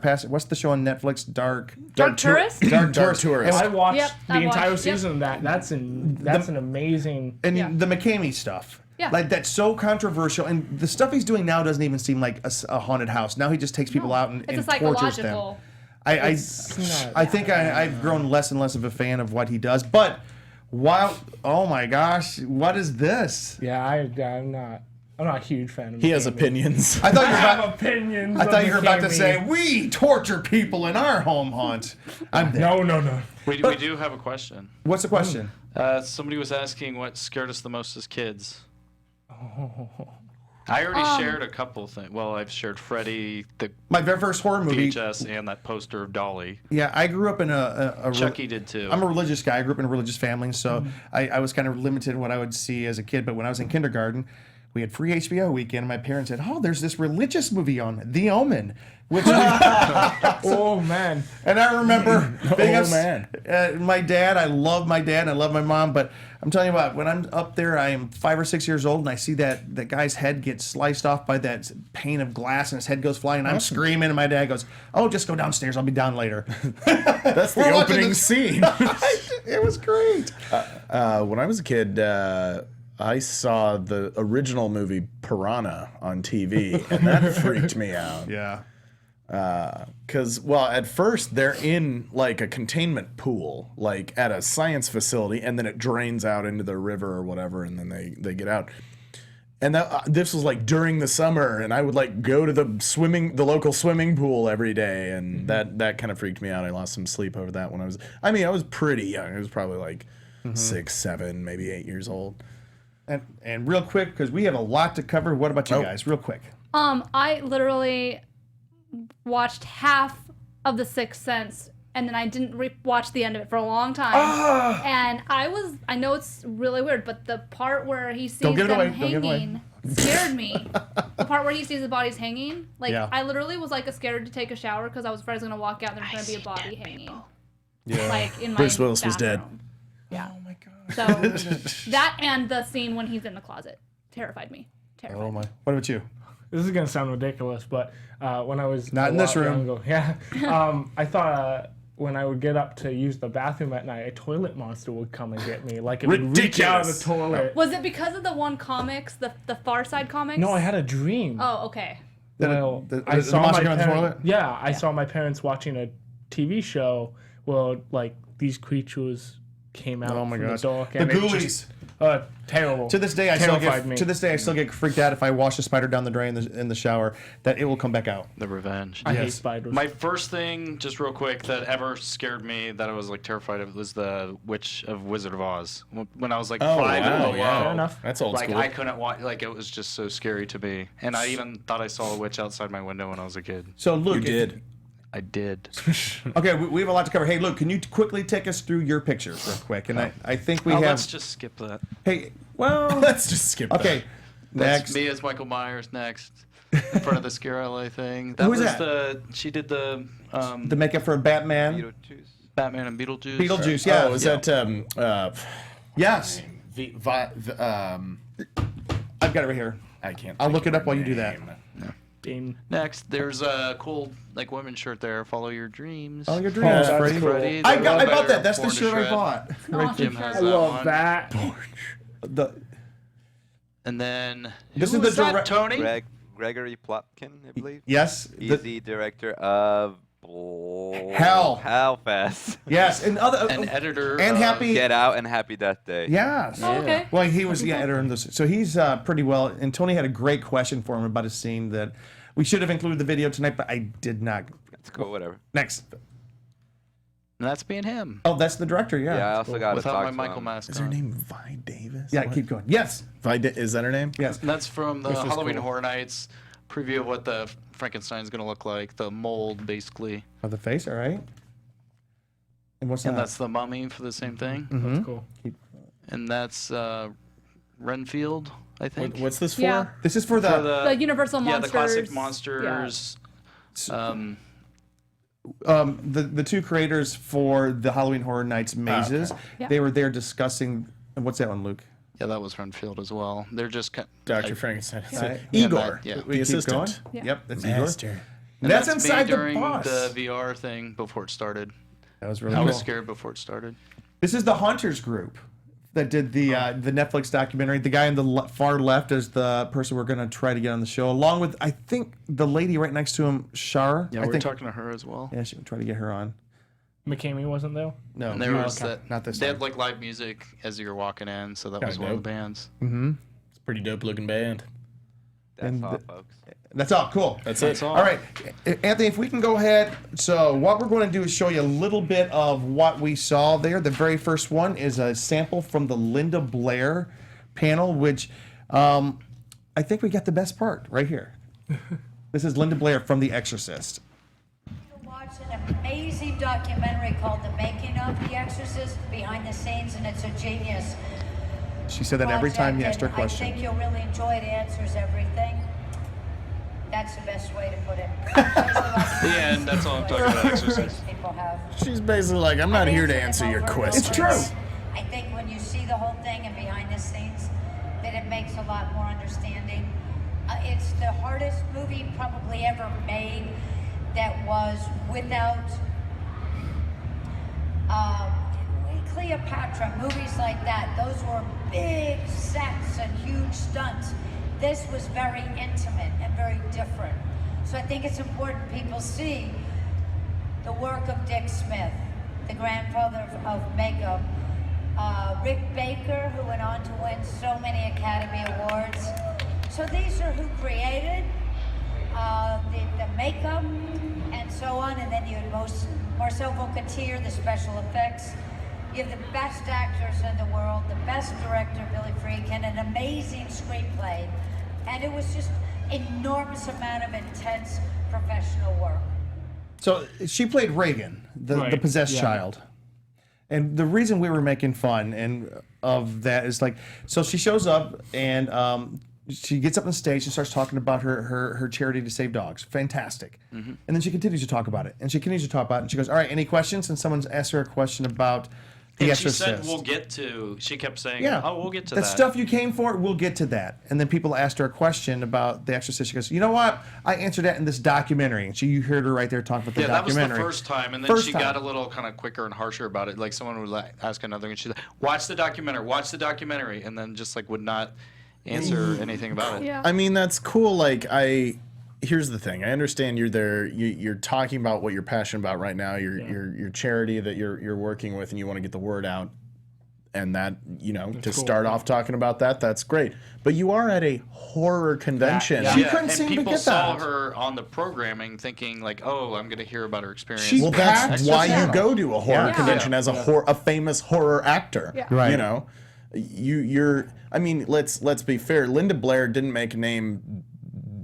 Passage. What's the show on Netflix? Dark Tourist? Dark Tourist. And I watched Yep, the I entire watched- yep. season of that. That's an amazing. And Yeah. the McCamey stuff. Yeah. Like, that's so controversial. And the stuff he's doing now doesn't even seem like a haunted house. Now he just takes people out and, It's a and tortures them. psychological. I think I've grown less and less of a fan of what he does. But wow, oh my gosh, what is this? Yeah, I'm not a huge fan of. He has McCamey. opinions. I thought I you were have about, opinions. I thought of you were about to McCamey. say we torture people in our home haunt. I'm there. No. We do have a question. What's the question? Somebody was asking what scared us the most as kids. I already shared a couple of things. Well, I've shared Freddy, the My very first horror movie. VHS, and that poster of Dolly. Yeah, I grew up in a Chucky did too. I'm a religious guy. I grew up in a religious family, so I was kind of limited in what I would see as a kid. But when I was in kindergarten, we had free HBO weekend, and my parents said, "Oh, there's this religious movie on, The Omen," which Oh man. and I remember being man. my dad. I love my dad, and I love my mom, but I'm telling you what, when I'm up there, I am 5 or 6 years old, and I see that guy's head get sliced off by that pane of glass, and his head goes flying, and I'm screaming, and my dad goes, "Oh, just go downstairs. I'll be down later." That's the We're watching opening the- scene. It was great. When I was a kid, I saw the original movie Piranha on TV, and that freaked me out. Yeah. Because, well, at first they're in like a containment pool, like at a science facility, and then it drains out into the river or whatever, and then they get out. And this was like during the summer, and I would like go to the local swimming pool every day, and that kind of freaked me out. I lost some sleep over that when I was pretty young. I was probably like 6, 7, maybe 8 years old. And real quick, because we have a lot to cover. What about you guys? Real quick. I literally watched half of The Sixth Sense, and then I didn't watch the end of it for a long time. And I know it's really weird, but the part where he sees them hanging scared me. The part where he sees the bodies hanging, like I literally was like scared to take a shower because I was afraid I was gonna walk out and there's gonna be a body hanging. Yeah. Like in my Bruce Willis was dead. bathroom. Yeah. Oh my god. So that and the scene when he's in the closet terrified me. Terrified. Oh my. What about you? This is gonna sound ridiculous, but when I was Not a in this lot room. younger- yeah, I thought when I would get up to use the bathroom at night, a toilet monster would come and get me. Like it would reach out of the Ridiculous. toilet. Was it because of the one comics, the Far Side comics? No, I had a dream. Oh, okay. Well, The I saw monster my came out the parents. toilet? Yeah, I saw my parents watching a TV show where like these creatures came out Oh my from gosh. the dark. The And it ghoulies. just, terrible. To this day, I still get freaked out if I wash a spider down the drain in the shower that it will come back out. The Revenge. I hate spiders. My first thing, just real quick, that ever scared me, that I was like terrified of, was the Witch of Wizard of Oz. When I was like 5 wow, and yeah. below, Fair enough. That's old like school. I couldn't watch. Like it was just so scary to me, and I even thought I saw a witch outside my window when I was a kid. So Luke, You did. I did. Okay, we have a lot to cover. Hey, Luke, can you quickly take us through your pictures real quick? And I think we have. Let's just skip that. Hey, well, Let's just skip that. okay. That's Next. me as Michael Myers next, in front of the ScareLA thing. That Who is was that? She did the The makeup for Batman. Beetlejuice. Batman and Beetlejuice. Beetlejuice, yeah. Oh, is that Yes. I've got it right here. I can't. I'll think look of it up her while you do that. name. Dane. Next, there's a cool like women's shirt there. Follow your dreams. All your dreams, that's Freddy. cool. Freddy, I the bought Better that. That's the Born to shirt I Shred. bought. Right Jim there. has I that love one. that. The, And then This who is the was that, direct- Tony? Gregory Plotkin, I believe. yes. He's the director of Hell. Hellfest. Yes, and other An editor. and of- Happy. Get Out and Happy Death Day. Yes. Oh, okay. Well, he was editor in this, so he's pretty well. And Tony had a great question for him about a scene that we should have included the video tonight, but I did not. That's cool, whatever. Next. And that's being him. Oh, that's the director. Yeah, I Yeah. also got to Without talk my to Michael him. mask Is her on. name Vi Davis? Yeah. What? Keep going. Yes. Is that her name? Yes. And that's from the This is Halloween cool. Horror Nights preview of what the Frankenstein's gonna look like. The mold, basically. Of the face. All right. And what's And that? that's the mummy for the same thing. That's cool. And that's Renfield, I think. What's this for? Yeah. This is for For the The Universal yeah, Monsters. the classic monsters. the two creators for the Halloween Horror Nights mazes. Yeah. They were there discussing. And what's that one, Luke? Yeah, that was Renfield as well. They're just Dr. Frankenstein. Right. Igor, Yeah. the Keep assistant. going. Yeah. Yep. That's Master. Igor. And That's me inside the during boss. the VR thing before it started. That was really I cool. was scared before it started. This is the Hunters group that did the Netflix documentary. The guy on the far left is the person we're going to try to get on the show, along with, I think, the lady right next to him, Shara. Yeah, I we're think, talking to her as well. Yeah, she would try to get her on. McCamey wasn't there. No, And there no, was that. not this They time. had like live music as you were walking in, so that was Kinda one of dope. the bands. It's a pretty dope looking band. That's And all, the- folks. That's all. Cool. That's That's it. all. All right, Anthony, if we can go ahead. So what we're going to do is show you a little bit of what we saw there. The very first one is a sample from the Linda Blair panel, which I think we got the best part right here. This is Linda Blair from The Exorcist. Watch an amazing documentary called The Making of The Exorcist, behind the scenes, and it's a genius. She said that every time you asked her a I question. think you'll really enjoy it. It answers everything. That's the best way to put it. Yeah, and that's all I'm talking about, Exorcist. People have. She's basically like, I'm not here to answer your questions. It's true. I think when you see the whole thing and behind the scenes, that it makes a lot more understanding. It's the hardest movie probably ever made that was without Cleopatra, movies like that. Those were big sets and huge stunts. This was very intimate and very different. So I think it's important people see the work of Dick Smith, the grandfather of makeup, Rick Baker, who went on to win so many Academy Awards. So these are who created the makeup and so on, and then you had Marcel Vaucantier, the special effects. You have the best actors in the world, the best director, Billy Friedkin, an amazing screenplay, and it was just enormous amount of intense professional work. So she played Reagan, the possessed child. And the reason we were making fun of that is like, so she shows up and she gets up on stage and starts talking about her charity to save dogs. Fantastic. And then she continues to talk about it. And she continues to talk about it. And she goes, all right, any questions? And someone's asked her a question about The Exorcist. She said, we'll get to, she kept saying, oh, we'll get to that. That stuff you came for, we'll get to that. And then people asked her a question about The Exorcist. She goes, you know what? I answered that in this documentary. And you heard her right there talking about the documentary. That was the first time. And then she got a little kind of quicker and harsher about it. Like someone would ask another thing, and she's like, watch the documentary. And then just like would not answer anything about it. Yeah. I mean, that's cool. Like, here's the thing. I understand you're there. You're talking about what you're passionate about right now. Your charity that you're working with, and you want to get the word out. And that, to start off talking about that, that's great. But you are at a horror convention. She couldn't seem to get people saw that. her on the programming thinking like, oh, I'm going to hear about her experience. Well, that's why you go to a horror convention as a famous horror actor. Yeah. Right. You're. I mean, let's be fair. Linda Blair didn't make a name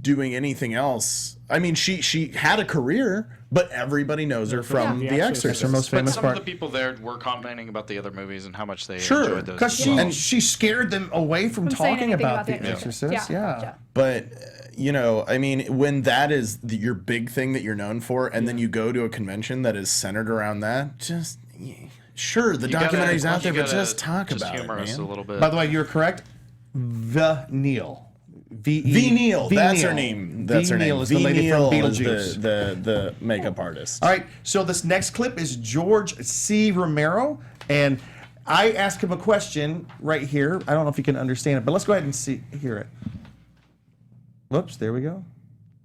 doing anything else. I mean, she had a career, but everybody knows her from The Exorcist. Her most famous some part. of the people there were commenting about the other movies and how much they Sure, enjoyed those. Because she scared them away from saying talking anything about The The Exorcist. Yeah. But I mean, when that is your big thing that you're known for, and then you go to a convention that is centered around that, just sure, the documentary's out there, but just talk about it, humor us a man. little bit. By the way, you're correct. The Neil. V. Neil, that's her name. That's her name. Neil is the lady from Beetlejuice. The makeup artist. All right, so this next clip is George C. Romero, and I asked him a question right here. I don't know if you can understand it, but let's go ahead and hear it. Whoops, there we go.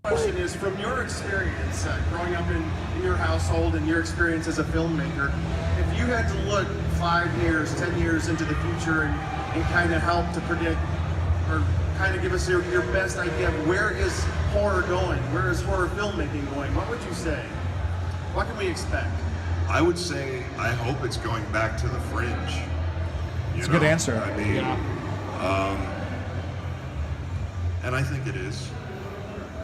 Question is, from your experience growing up in your household and your experience as a filmmaker, if you had to look 5 years, 10 years into the future and kind of help to predict or kind of give us your best idea of where is horror going, where is horror filmmaking going, what would you say? What can we expect? I would say I hope it's going back to the fringe. It's a good answer. I mean, and I think it is.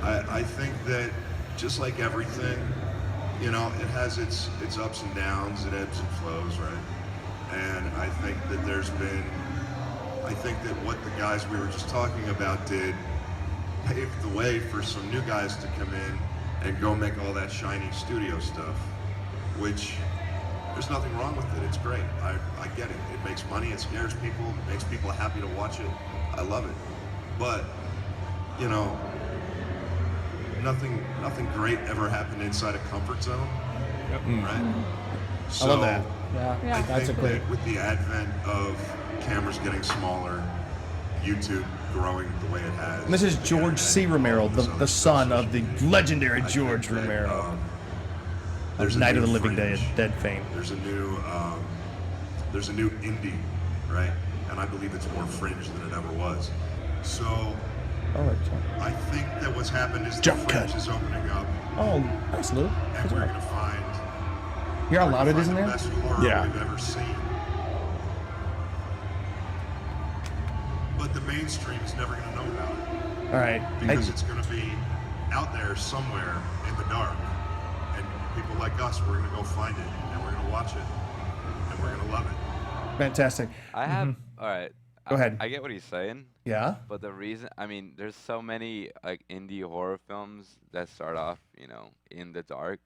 I think that just like everything, it has its ups and downs, it ebbs and flows, right? And I think that what the guys we were just talking about did paved the way for some new guys to come in and go make all that shiny studio stuff, which there's nothing wrong with it. It's great. I get it. It makes money, it scares people, it makes people happy to watch it. I love it. But, nothing great ever happened inside a comfort zone. Yep. Right? So, I love that. I think that with the advent of cameras getting smaller, YouTube growing the way it has. And this is George C. Romero, the son of the legendary George Romero. There's Night of the Living Dead fame. There's a new indie, right? And I believe it's more fringe than it ever was. So I think that what's happened is the fringe is opening up. Oh, nice, Lou. And we're gonna find. You're how loud it is in the there? best horror we've ever seen. But the mainstream is never gonna know about it. All right. Because it's going to be out there somewhere in the dark. And people like us, we're going to go find it, and we're going to watch it, and we're going to love it. Fantastic. I have, all right. Go ahead. I get what he's saying. Yeah. But the reason, I mean, there's so many like indie horror films that start off, you know, in the dark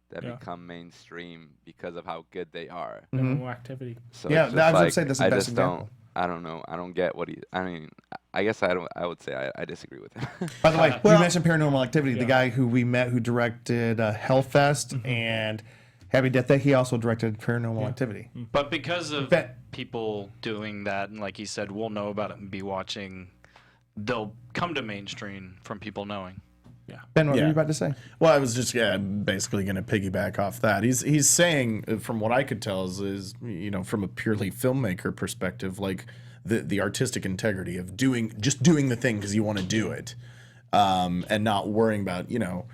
that become mainstream because of how good they are. More activity. So Yeah, it's I was just gonna say that's the I best just example. don't. I don't know. I don't get what he. I mean, I guess I don't. I would say I disagree with him. By the way, you mentioned Paranormal Activity. The guy who we met who directed Hellfest and Happy Death Day, he also directed Paranormal Activity. But because of people doing that, and like he said, we'll know about it and be watching, they'll come to mainstream from people knowing. Ben, what were you about to say? Well, I was just basically going to piggyback off that. He's saying, from what I could tell, is you know, from a purely filmmaker perspective, like the artistic integrity of just doing the thing because you want to do it, and not worrying about, you know,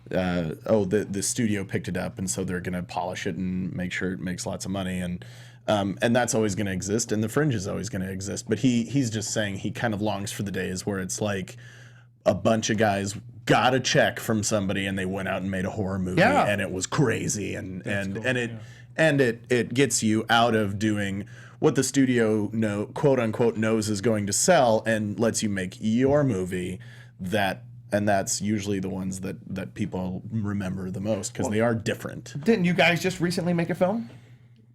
the studio picked it up and so they're going to polish it and make sure it makes lots of money, and that's always going to exist, and the fringe is always going to exist. But he's just saying he kind of longs for the days where it's like a bunch of guys got a check from somebody and they went out and made a horror movie, and it was crazy, and it gets you out of doing what the studio quote unquote knows is going to sell and lets you make your movie and that's usually the ones that people remember the most because they are different. Didn't you guys just recently make a film?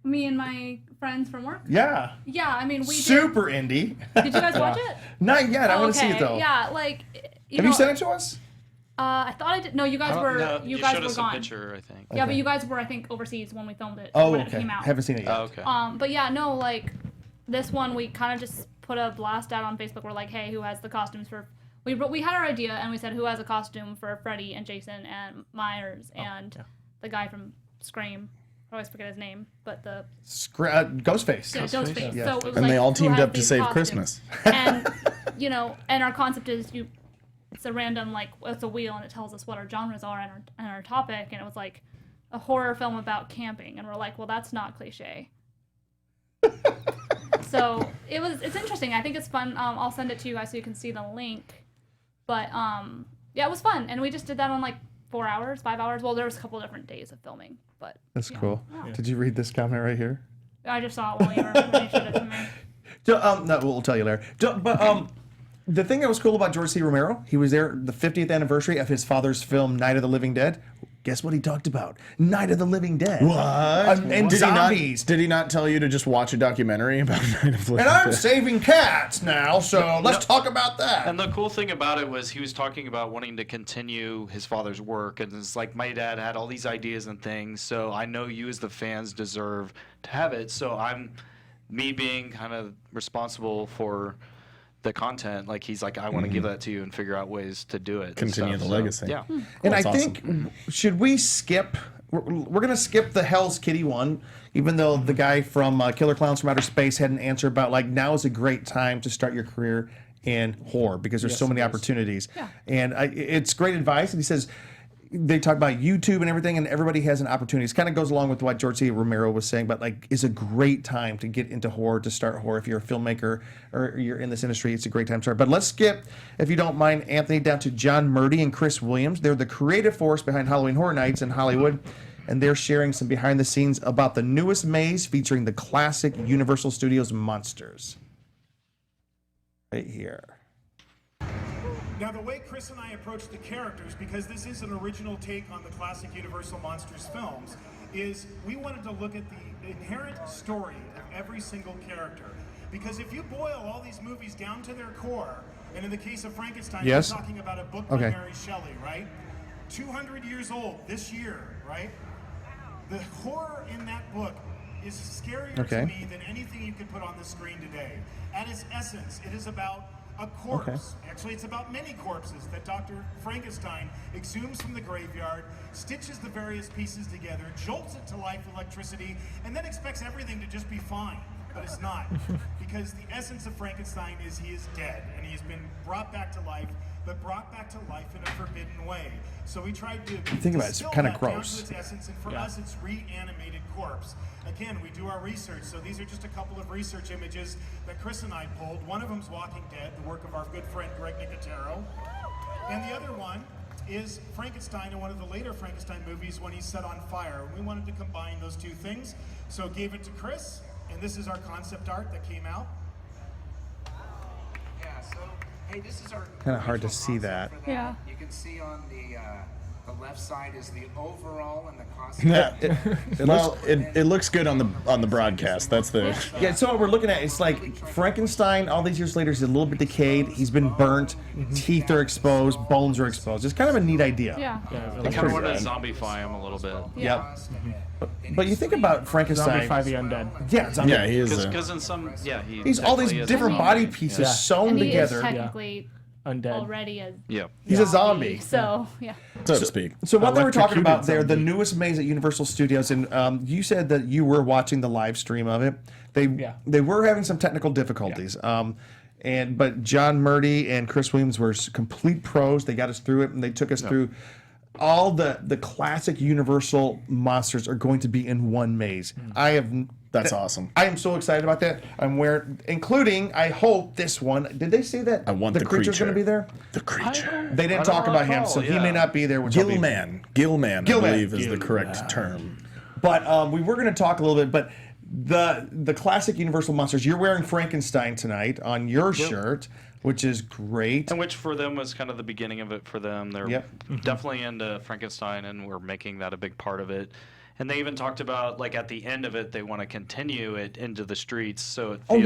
Me and my friends from work? Yeah. Yeah, I mean, we super indie. Did you guys watch it? Not yet. I want to see it though. Yeah, like Have you sent it to us? I thought I did. No, you guys were No, you guys showed were us gone. a picture, I think. Yeah, but you guys were, I think, overseas when we filmed it. Oh, when okay. It came out. Haven't seen it yet. Oh, okay. But yeah, no, like this one we kind of just put a blast out on Facebook. We're like, hey, who has the costumes for? We had our idea and we said who has a costume for Freddy and Jason and Myers and the guy from Scream. I always forget his name, but the Ghostface. Yeah, Ghostface. Yeah. So it was And like, they all who teamed has up to these save costumes? Christmas. And you know, and our concept is it's a random, like, it's a wheel and it tells us what our genres are and our topic, and it was like a horror film about camping, and we're like, well, that's not cliche. So it's interesting. I think it's fun. I'll send it to you guys so you can see the link. But yeah, it was fun, and we just did that on like 4 hours, 5 hours. Well, there was a couple different days of filming, but that's cool. Yeah. Did you read this comment right here? I just saw it when you showed it to me. No, we'll tell you later. But the thing that was cool about George C. Romero, he was there the 50th anniversary of his father's film Night of the Living Dead. Guess what he talked about? Night of the Living Dead. What? And zombies. Did he not tell you to just watch a documentary about Night of the Living And I'm Dead? saving cats now, so let's talk about that. And the cool thing about it was he was talking about wanting to continue his father's work, and it's like my dad had all these ideas and things, so I know you as the fans deserve to have it. So me being kind of responsible for the content, like he's like, I want to give that to you and figure out ways to do it. Continue the legacy. Yeah. And That's I think, should we skip? We're going to skip the Hell's Kitty one, even though the guy from Killer Clowns from Outer Space had an answer about like now is a great time to start your career in horror because there's so many opportunities. Yeah. And it's great advice. And he says they talk about YouTube and everything, and everybody has an opportunity. It kind of goes along with what George C. Romero was saying, but like, it's a great time to get into horror, to start horror. If you're a filmmaker or you're in this industry, it's a great time to start. But let's skip, if you don't mind, Anthony, down to John Murdy and Chris Williams. They're the creative force behind Halloween Horror Nights in Hollywood, and they're sharing some behind the scenes about the newest maze featuring the classic Universal Studios monsters. Right here. Now, the way Chris and I approach the characters, because this is an original take on the classic Universal Monsters films, is we wanted to look at the inherent story of every single character. Because if you boil all these movies down to their core, and in the case of Frankenstein, we're talking about a book by Mary Shelley, right? 200 years old this year, right? The horror in that book is scarier to me than anything you could put on the screen today. At its essence, it is about a corpse. Actually, it's about many corpses that Dr. Frankenstein exhumes from the graveyard, stitches the various pieces together, jolts it to life with electricity, and then expects everything to just be fine. but it's not. Because the essence of Frankenstein is he is dead, and he has been brought back to life, but brought back to life in a forbidden way. So we tried to think about it, it's kind of distill that gross. down to its essence, and for us, it's reanimated corpse. Again, we do our research, so these are just a couple of research images that Chris and I pulled. One of them's Walking Dead, the work of our good friend Greg Nicotero, and the other one is Frankenstein in one of the later Frankenstein movies when he's set on fire. We wanted to combine those two things, so gave it to Chris, and this is our concept art that came out. Yeah, so, hey, this is our Kind of hard to original see concept that. for Yeah. You can see on the left side is the overall and the cost. It looks good on the broadcast. That's the Yeah, so what we're looking at, it's like Frankenstein, all these years later, he's a little bit decayed. He's been burnt. Teeth are exposed. Bones are exposed. It's kind of a neat idea. Yeah. They kind of want to zombify him a little bit. Yep. But you think about Frankenstein. Zombify the undead. Yeah, zombie. yeah. He is. Because in some, He's all these definitely is different a body zombie. pieces Yeah. sewn And he is together. technically Undead. already a Yeah. He's a zombie. So, yeah. so to speak. So what they were talking Electrocuted about there, the zombie. newest maze at Universal Studios, and you said that you were watching the live stream of it. They were having some technical difficulties. But John Murdy and Chris Williams were complete pros. They got us through it, and they took us through all the classic Universal monsters are going to be in one maze. That's awesome. I am so excited about that. Including, I hope this one. Did they say that I want the the creature's going to creature. be there? The creature. They didn't I don't talk about him, recall, so he may yeah. not be there. Which I'll be- Gilman, I believe, is the correct term. But we were going to talk a little bit. But the classic Universal monsters. You're wearing Frankenstein tonight on your shirt, which is great. And which for them was kind of the beginning of it for them. They're Yep. definitely into Frankenstein, and we're making that a big part of it. And they even talked about, like, at the end of it, they want to continue it into the streets. So it feels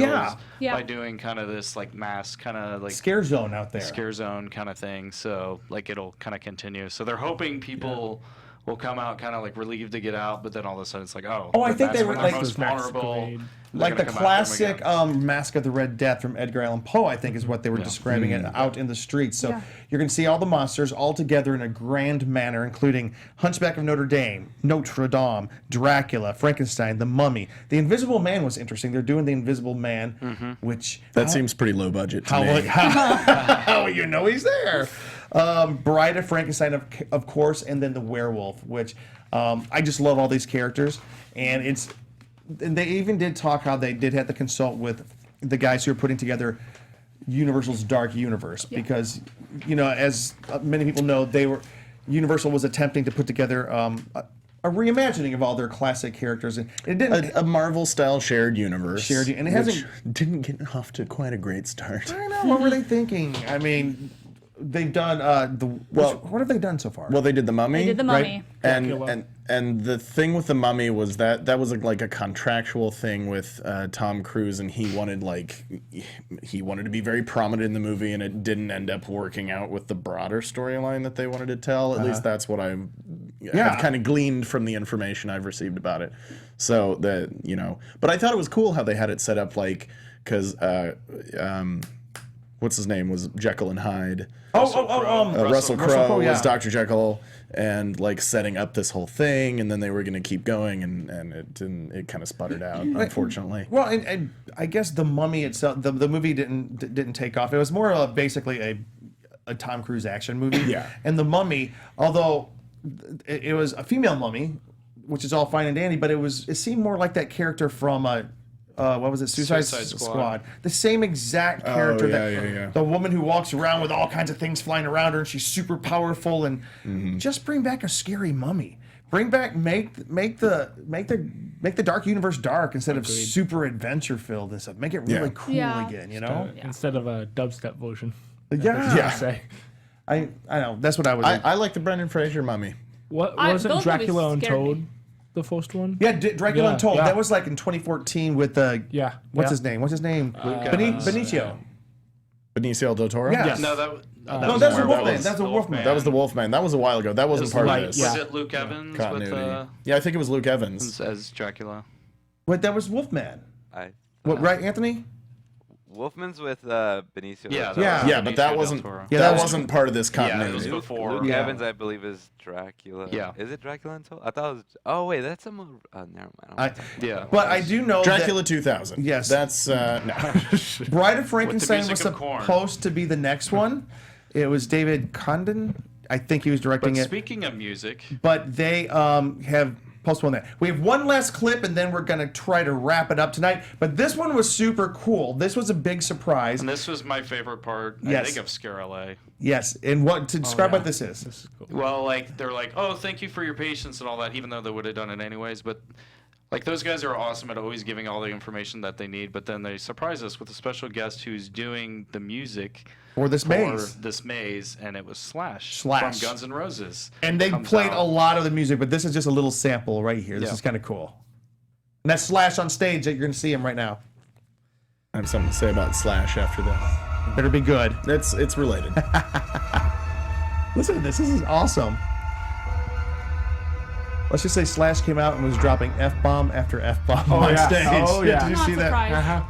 Yeah. by doing kind of this, like, mass kind of, like, Scare zone out there. scare zone kind of thing. So, like, it'll kind of continue. So they're hoping people will come out kind of, like, relieved to get out, but then all of a sudden it's like, I think that's they were when they're like most vulnerable. Masquerade. Like the They're gonna come after them classic again. Mask of the Red Death from Edgar Allan Poe, I think is what they were describing it out in the streets. So you're going to see all the monsters all together in a grand manner, including Hunchback of Notre Dame, Notre Dame, Dracula, Frankenstein, the Mummy. The Invisible Man was interesting. They're doing the Invisible Man, which That seems pretty low budget to me. how you know he's there? Bride of Frankenstein, of course, and then the werewolf, which I just love all these characters, and they even did talk how they did have to consult with the guys who are putting together Universal's Dark Universe because, as many people know, Universal was attempting to put together a reimagining of all their classic characters, and it didn't. A Marvel-style shared universe. And it which hasn't didn't get off to quite a great start. I don't know. What were they thinking? I mean, they've done what have they done so far? Well, they did the Mummy. They did the Mummy. Right? And the thing with the Mummy was that was like a contractual thing with Tom Cruise, and he wanted to be very prominent in the movie, and it didn't end up working out with the broader storyline that they wanted to tell. At least that's what I've kind of gleaned from the information I've received about it. So but I thought it was cool how they had it set up because what's his name was Jekyll and Hyde. Russell Crowe was Dr. Jekyll, and setting up this whole thing, and then they were going to keep going, and it didn't. It kind of sputtered out, unfortunately. Well, and I guess the Mummy itself, the movie didn't take off. It was more of basically a Tom Cruise action movie. Yeah. And the Mummy, although it was a female mummy, which is all fine and dandy, but it seemed more like that character from what was it? Suicide Squad. The same exact character. The woman who walks around with all kinds of things flying around her, and she's super powerful. And just bring back a scary mummy. Make the dark universe dark instead of super adventure filled and stuff. Make it really cool again. Instead of a dubstep version. Yeah. I know. That's what I was. I like the Brendan Fraser Mummy. What wasn't those Dracula movies scared Untold me. the first one? Yeah, Dracula Untold. Yeah. That was in 2014 with What's his name? Benicio. Benicio del Toro. Yes. No, that's the Wolfman. That's the Wolfman. That was the Wolfman. That was a while ago. That wasn't part of this. Was it Luke Evans continuity? Yeah, I think it was Luke Evans as Dracula. Wait, that was Wolfman. I What? Right, Anthony? Wolfman's with Benicio. Yeah, del Toro. Yeah, but that Benicio wasn't del Toro. that wasn't part of this Yeah, it continuity. was before. Luke Evans, I believe, is Dracula. Yeah. Is it Dracula Untold? I thought it was. Oh wait, that's never mind. Yeah. But I do know Dracula 2000. Yes. That's no. Bride of Frankenstein was music of Korn. supposed to be the next one. It was David Condon. I think he was directing But it. speaking of music, But they have postponed that. We have one last clip, and then we're going to try to wrap it up tonight. But this one was super cool. This was a big surprise. and this was my favorite part, I Yes. think, of ScareLA. Yes, and what to describe what this is. This is cool. Well, like, they're like, oh, thank you for your patience and all that, even though they would have done it anyways. But, like, those guys are awesome at always giving all the information that they need. But then they surprise us with a special guest who's doing the music For this maze. this maze, and it was Slash from Guns N' Roses. And they Comes played out. a lot of the music, but this is just a little sample right here. This Yeah. is kind of cool. And that's Slash on stage that you're going to see him right now. I have something to say about Slash after this. Better be good. It's related. Listen to this. This is awesome. Let's just say Slash came out and was dropping F-bomb after F-bomb on stage. Oh, yeah. Did you Not see that? surprised. Uh-huh.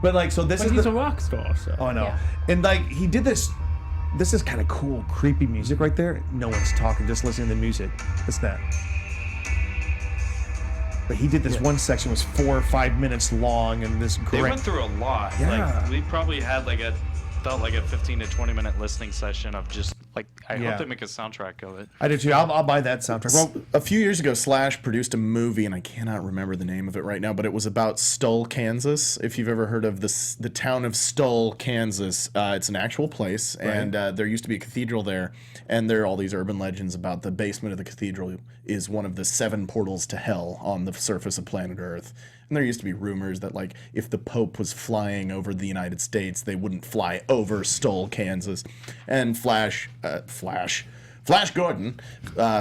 But like, so this But is he's the... a rock star, so. Oh, I know. Yeah. And like, he did this... This is kind of cool, creepy music right there. No one's talking, just listening to the music. What's that? But he did this one section was 4 or 5 minutes long, and this They great... went through a lot. Yeah. Like, we probably had felt like a 15 to 20 minute listening session of just like I Yeah. hope they make a soundtrack of it. I do too. I'll buy that soundtrack. Well, a few years ago, Slash produced a movie, and I cannot remember the name of it right now, but it was about Stull, Kansas. If you've ever heard of the town of Stull, Kansas, it's an actual place, and there used to be a cathedral there, and there are all these urban legends about the basement of the cathedral is one of the 7 portals to hell on the surface of planet Earth. And there used to be rumors that, like, if the Pope was flying over the United States, they wouldn't fly over Stull, Kansas. And Flash Gordon,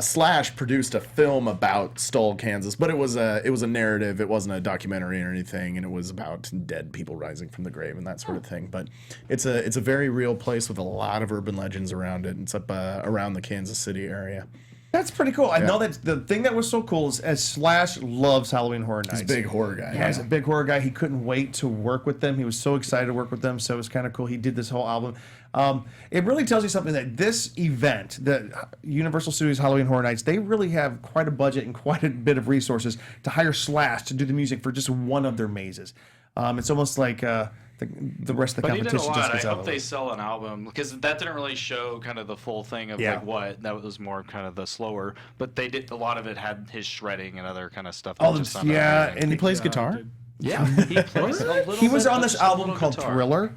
Slash produced a film about Stull, Kansas, but it was a narrative. It wasn't a documentary or anything, and it was about dead people rising from the grave and that sort of thing. But it's a very real place with a lot of urban legends around it. It's up around the Kansas City area. That's pretty cool. I know that the thing that was so cool is as Slash loves Halloween Horror Nights. He's a big horror guy. Yeah, he's a big horror guy. He couldn't wait to work with them. He was so excited to work with them, so it was kind of cool. He did this whole album. It really tells you something that this event, the Universal Studios Halloween Horror Nights, they really have quite a budget and quite a bit of resources to hire Slash to do the music for just one of their mazes. It's almost like the rest of the But he did a competition lot. just I gets out hope of the they way. sell an album because that didn't really show kind of the full thing of like what that was more kind of the slower. But they did a lot of it had his shredding and other kind of stuff. That just sounded amazing. and He plays guitar. Yeah, he plays a little. He was bit, on this just a album little called guitar. Thriller.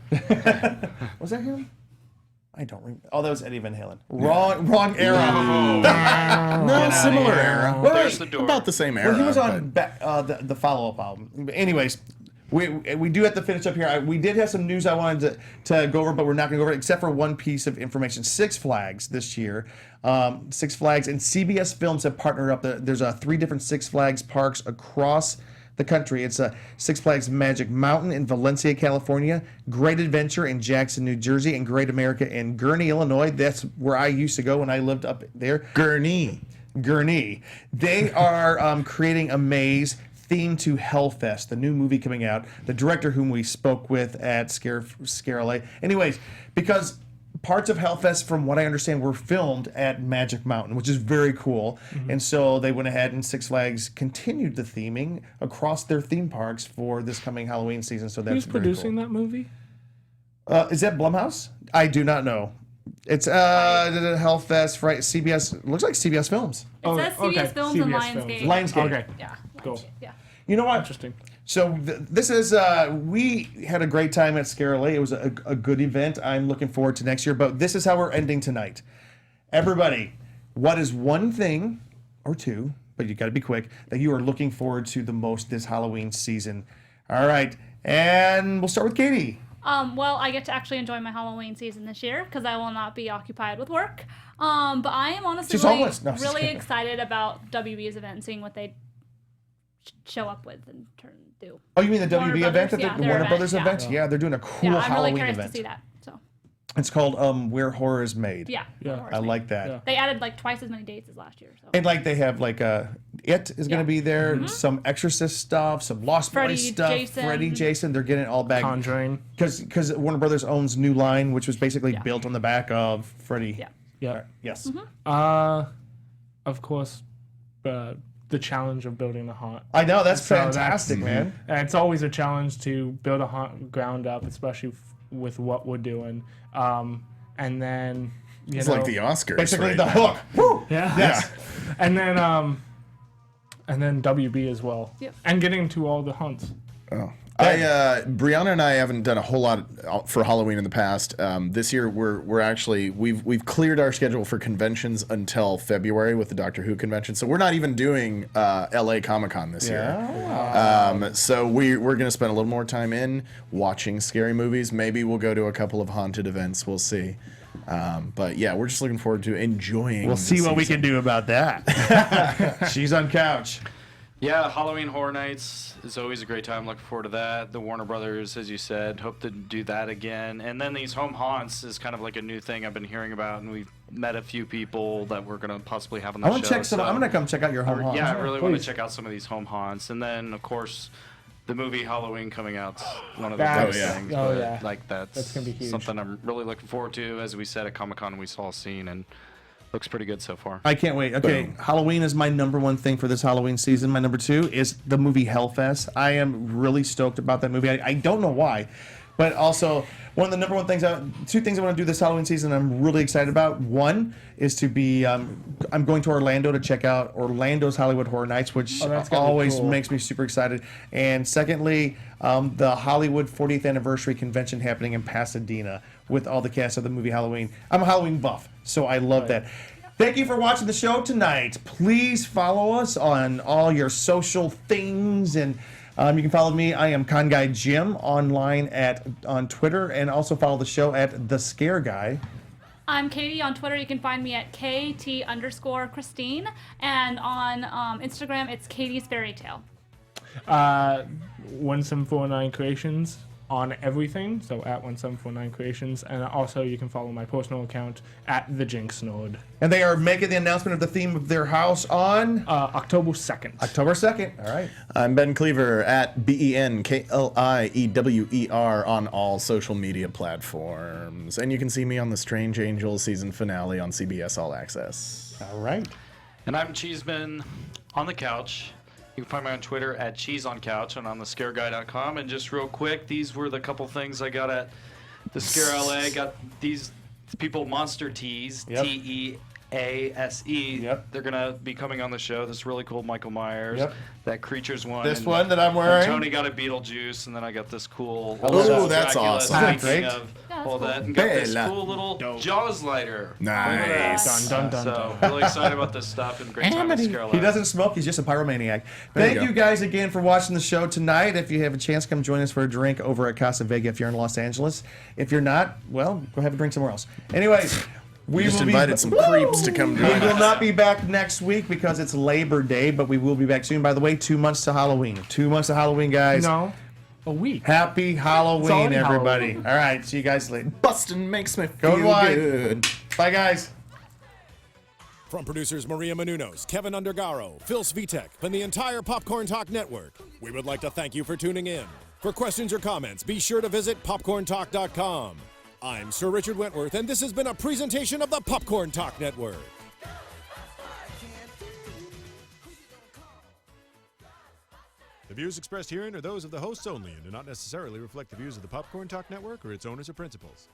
Was that him? I don't remember. Oh, that was Eddie Van Halen. Wrong era. No, similar era. Well, There's the door. About the same era. Well, he was but- on the follow-up album. But anyways, we do have to finish up here. We did have some news I wanted to go over, but we're not going to go over it except for one piece of information. Six Flags this year. Six Flags and CBS Films have partnered up. There's 3 different Six Flags parks across the country. It's Six Flags Magic Mountain in Valencia, California, Great Adventure in Jackson, New Jersey, and Great America in Gurnee, Illinois. That's where I used to go when I lived up there. Gurnee. They are creating a maze themed to Hellfest, the new movie coming out. The director whom we spoke with at ScareLA. Anyways, because parts of Hellfest, from what I understand, were filmed at Magic Mountain, which is very cool. Mm-hmm. And so they went ahead and Six Flags continued the theming across their theme parks for this coming Halloween season. So that's Who's very producing cool. that movie? Is that Blumhouse? I do not know. It's Hellfest, right? CBS. Looks like CBS Films. It says CBS Films and Lionsgate. Lionsgate. Okay. Yeah. Cool. Yeah. You know what? Interesting. So this is we had a great time at ScareLA. It was a good event. I'm looking forward to next year. But this is how we're ending tonight. Everybody, what is one thing or two, but you got to be quick, that you are looking forward to the most this Halloween season? All right, and we'll start with Katie. Well, I get to actually enjoy my Halloween season this year because I will not be occupied with work. But I am honestly really excited about WB's event and seeing what they show up with and do. Oh, you mean the WB event? The Warner Brothers event? Yeah, they're doing a cool I'm Halloween really curious event. to see that. So. It's called Where Horror is Made. Yeah. I like that. They added like twice as many dates as last year. So. And like they have like It is going to be there. Some Exorcist stuff, some Lost Boys stuff. Jason. Freddy, Jason. They're getting it all back. Conjuring. Because Warner Brothers owns New Line, which was basically built on the back of Freddy. Yeah. Yeah. Yes. Of course, the challenge of building a haunt. I know, that's So fantastic, man. And it's always a challenge to build a haunt ground up, especially with what we're doing. And then It's like the Oscars. Basically right the now. hook. Woo! Yeah. Yes. And then WB as well. Yep. And getting to all the hunts. Oh. Brianna and I haven't done a whole lot for Halloween in the past. This year we're actually we've cleared our schedule for conventions until February with the Doctor Who convention. So we're not even doing LA Comic-Con this year. So we're gonna spend a little more time in watching scary movies. Maybe we'll go to a couple of haunted events. We'll see. But yeah, we're just looking forward to enjoying. We'll see what we can do about that. She's on couch. Yeah, Halloween Horror Nights is always a great time. Looking forward to that. The Warner Brothers, as you said, hope to do that again. And then these home haunts is kind of like a new thing I've been hearing about, and we've met a few people that we're going to possibly have on the I show. want to check some. I'm going to come check out your home haunts. Yeah, I really want to check out some of these home haunts. And then, of course, the movie Halloween coming out's one of the biggest things. Oh, but yeah. like that's gonna be huge. something I'm really looking forward to. As we said at Comic-Con, we saw a scene and looks pretty good so far. I can't wait. Okay, Boom. Halloween is my number one thing for this Halloween season. My number two is the movie Hellfest. I am really stoked about that movie. I don't know why, but also one of the number one things, two things I want to do this Halloween season I'm really excited about. One is to be, I'm going to Orlando to check out Orlando's Hollywood Horror Nights, which that's gonna be always cool. makes me super excited. And secondly, the Hollywood 40th Anniversary Convention happening in Pasadena with all the cast of the movie Halloween. I'm a Halloween buff, so I love that. Thank you for watching the show tonight. Please follow us on all your social things, and you can follow me. I am Con Guy Jim online on Twitter, and also follow the show at The Scare Guy. I'm Katie on Twitter. You can find me at KT_Christine, and on Instagram it's Katie's Fairy Tale. 1749 Creations on everything, so at 1749 Creations, and also you can follow my personal account at the Jinx Node. And they are making the announcement of the theme of their house on October 2nd. October 2nd. All right. I'm Ben Kliewer at BenKliewer on all social media platforms. And you can see me on the Strange Angels season finale on CBS All Access. All right. And I'm Cheeseman on the couch. You can find me on Twitter at CheeseOnCouch and on the ScareGuy.com. And just real quick, these were the couple things I got at the ScareLA. Got these people Monster Tees, Yep. TEASE. Yep. They're going to be coming on the show. This really cool Michael Myers. Yep. That Creatures one. This and- one that I'm wearing. and Tony got a Beetlejuice, and then I got this cool. Oh, that's Dracula, awesome. Isn't speaking that of Yeah, all that's that, and got this Bella. cool little Jaws lighter. Nice. Dun, dun, dun, So dun. really excited about this stuff and great time with ScareLA. He doesn't smoke. He's just a pyromaniac. There you Thank go. you guys again for watching the show tonight. If you have a chance, come join us for a drink over at Casa Vega if you're in Los Angeles. If you're not, well, go have a drink somewhere else. Anyways, we Just will invited be, some creeps to come we join will us. not be back next week because it's Labor Day, but we will be back soon. By the way, 2 months to Halloween. 2 months to Halloween, guys. No, a week. Happy Halloween, already everybody. Halloween. All right, see you guys later. Bustin' makes me Go feel wide. good. Bye, guys. From producers Maria Menounos, Kevin Undergaro, Phil Svitek, and the entire Popcorn Talk Network, we would like to thank you for tuning in. For questions or comments, be sure to visit popcorntalk.com. I'm Sir Richard Wentworth, and this has been a presentation of the Popcorn Talk Network. The views expressed herein are those of the hosts only and do not necessarily reflect the views of the Popcorn Talk Network or its owners or principals.